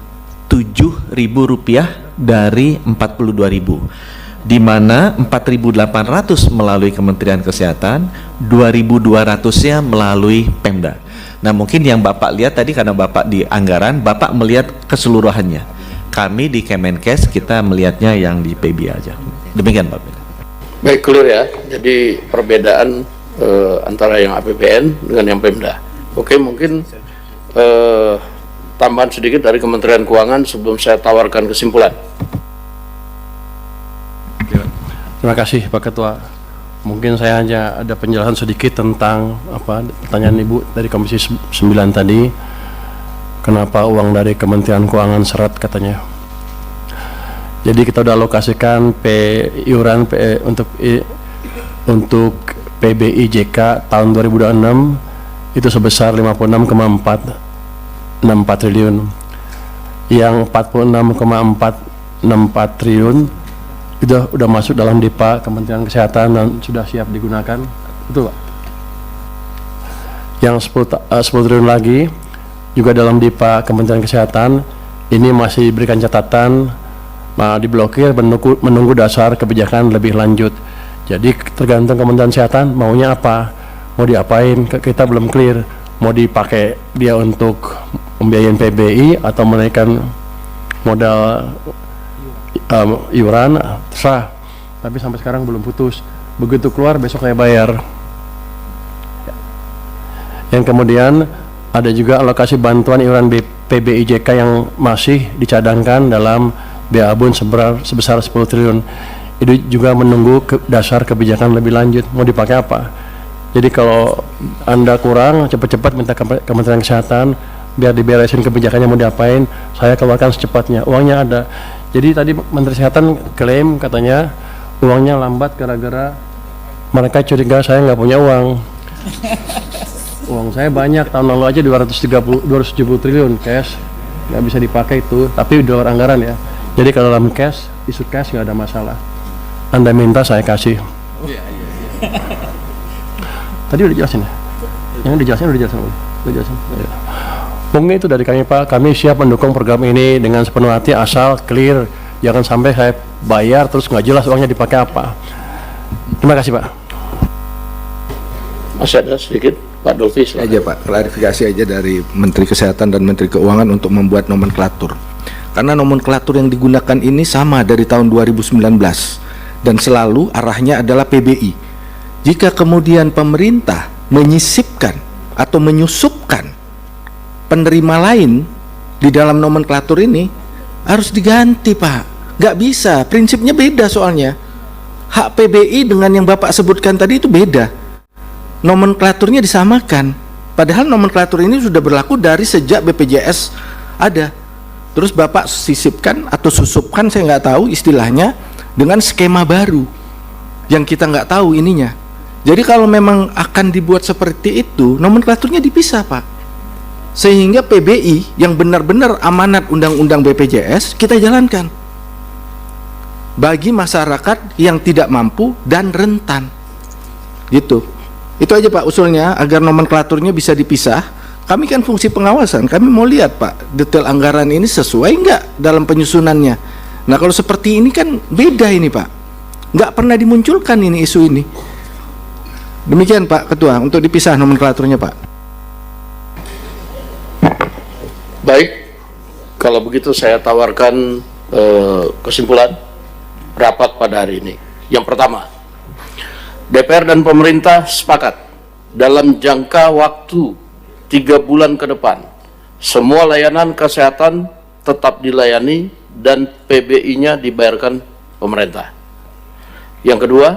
Rp7.000 dari 42.000, di mana 4.800 melalui Kementerian Kesehatan, 2.200-nya melalui Pemda. Nah, mungkin yang Bapak lihat tadi karena Bapak di anggaran, Bapak melihat keseluruhannya. Kami di Kemenkes kita melihatnya yang di PB aja. Demikian Pak. Baik, clear ya. Jadi perbedaan antara yang APBN dengan yang Pemda. Oke, mungkin tambahan sedikit dari Kementerian Keuangan sebelum saya tawarkan kesimpulan. Terima kasih Pak Ketua. Mungkin saya hanya ada penjelasan sedikit tentang pertanyaan Ibu dari Komisi 9 tadi. Kenapa uang dari Kementerian Keuangan seret katanya. Jadi kita udah alokasikan iuran untuk PBIJK tahun 2026 itu sebesar 56,464 triliun. Yang 46,464 triliun itu udah masuk dalam DIPA Kementerian Kesehatan dan sudah siap digunakan. Betul Pak? Yang 10 triliun lagi juga dalam DIPA Kementerian Kesehatan, ini masih diberikan catatan diblokir menunggu dasar kebijakan lebih lanjut. Jadi tergantung Kementerian Kesehatan maunya apa, mau diapain, kita belum clear. Mau dipakai dia untuk membiayain PBI atau menaikkan modal iuran, terserah. Tapi sampai sekarang belum putus. Begitu keluar besok saya bayar. Yang kemudian ada juga alokasi bantuan iuran PBIJK yang masih dicadangkan dalam BA-Bun sebesar 10 triliun. Itu juga menunggu dasar kebijakan lebih lanjut mau dipakai apa. Jadi kalau Anda kurang, cepat-cepat minta Kementerian Kesehatan biar diberesin kebijakannya mau diapain, saya keluarkan secepatnya, uangnya ada. Jadi tadi Menteri Kesehatan klaim katanya uangnya lambat gara-gara mereka curiga saya nggak punya uang. Uang saya banyak, tahun lalu aja 270 triliun cash, nggak bisa dipakai itu, tapi di luar anggaran ya. Jadi kalau dalam cash, isu cash nggak ada masalah. Anda minta saya kasih. Tadi udah jelasin ya? Yang dijelasin udah jelasin. Ya. Mungkin itu dari kami Pak, kami siap mendukung program ini dengan sepenuh hati asal clear, jangan sampai saya bayar terus nggak jelas uangnya dipakai apa. Terima kasih Pak. Masih ada sedikit Pak Dolfi. Aja Pak, klarifikasi aja dari Menteri Kesehatan dan Menteri Keuangan untuk membuat nomenklatur. Karena nomenklatur yang digunakan ini sama dari tahun 2019 dan selalu arahnya adalah PBI. Jika kemudian pemerintah menyisipkan atau menyusupkan penerima lain di dalam nomenklatur ini, harus diganti Pak. Nggak bisa, prinsipnya beda soalnya. Hak PBI dengan yang Bapak sebutkan tadi itu beda. Nomenklaturnya disamakan. Padahal nomenklatur ini sudah berlaku dari sejak BPJS ada. Terus Bapak sisipkan atau susupkan, saya nggak tahu istilahnya, dengan skema baru yang kita nggak tahu ininya. Jadi kalau memang akan dibuat seperti itu, nomenklaturnya dipisah Pak. Sehingga PBI yang benar-benar amanat undang-undang BPJS kita jalankan bagi masyarakat yang tidak mampu dan rentan. Gitu. Itu aja Pak usulnya, agar nomenklaturnya bisa dipisah. Kami kan fungsi pengawasan, kami mau lihat Pak detail anggaran ini sesuai nggak dalam penyusunannya. Nah kalau seperti ini kan beda ini Pak, nggak pernah dimunculkan ini isu ini. Demikian Pak Ketua, untuk dipisah nomenklaturnya Pak. Baik, kalau begitu saya tawarkan kesimpulan rapat pada hari ini. Yang pertama, DPR dan pemerintah sepakat dalam jangka waktu 3 bulan ke depan semua layanan kesehatan tetap dilayani dan PBI-nya dibayarkan pemerintah. Yang kedua,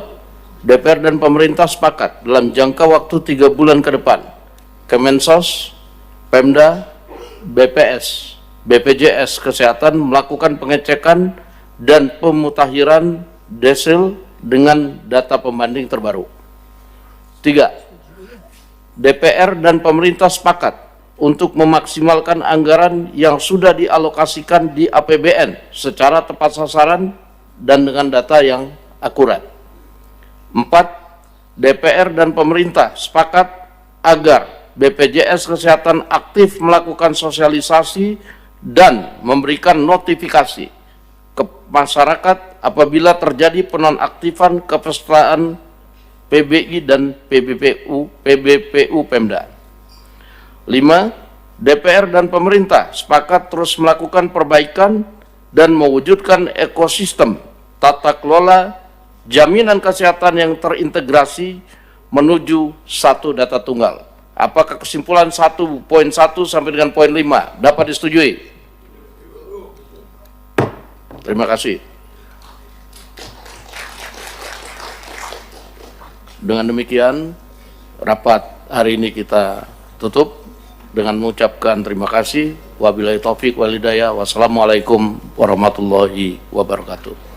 DPR dan pemerintah sepakat dalam jangka waktu 3 bulan ke depan Kemensos, Pemda, BPS, BPJS Kesehatan melakukan pengecekan dan pemutakhiran desil dengan data pembanding terbaru. 3. DPR dan pemerintah sepakat untuk memaksimalkan anggaran yang sudah dialokasikan di APBN secara tepat sasaran dan dengan data yang akurat. 4. DPR dan pemerintah sepakat agar BPJS Kesehatan aktif melakukan sosialisasi dan memberikan notifikasi ke masyarakat apabila terjadi penonaktifan kepesertaan PBI dan PBPU Pemda. 5. DPR dan pemerintah sepakat terus melakukan perbaikan dan mewujudkan ekosistem tata kelola jaminan kesehatan yang terintegrasi menuju satu data tunggal. Apakah kesimpulan 1.1 sampai dengan poin 5 dapat disetujui? Terima kasih. Dengan demikian, rapat hari ini kita tutup dengan mengucapkan terima kasih. Wabillahi taufik wal hidayah. Wassalamualaikum warahmatullahi wabarakatuh.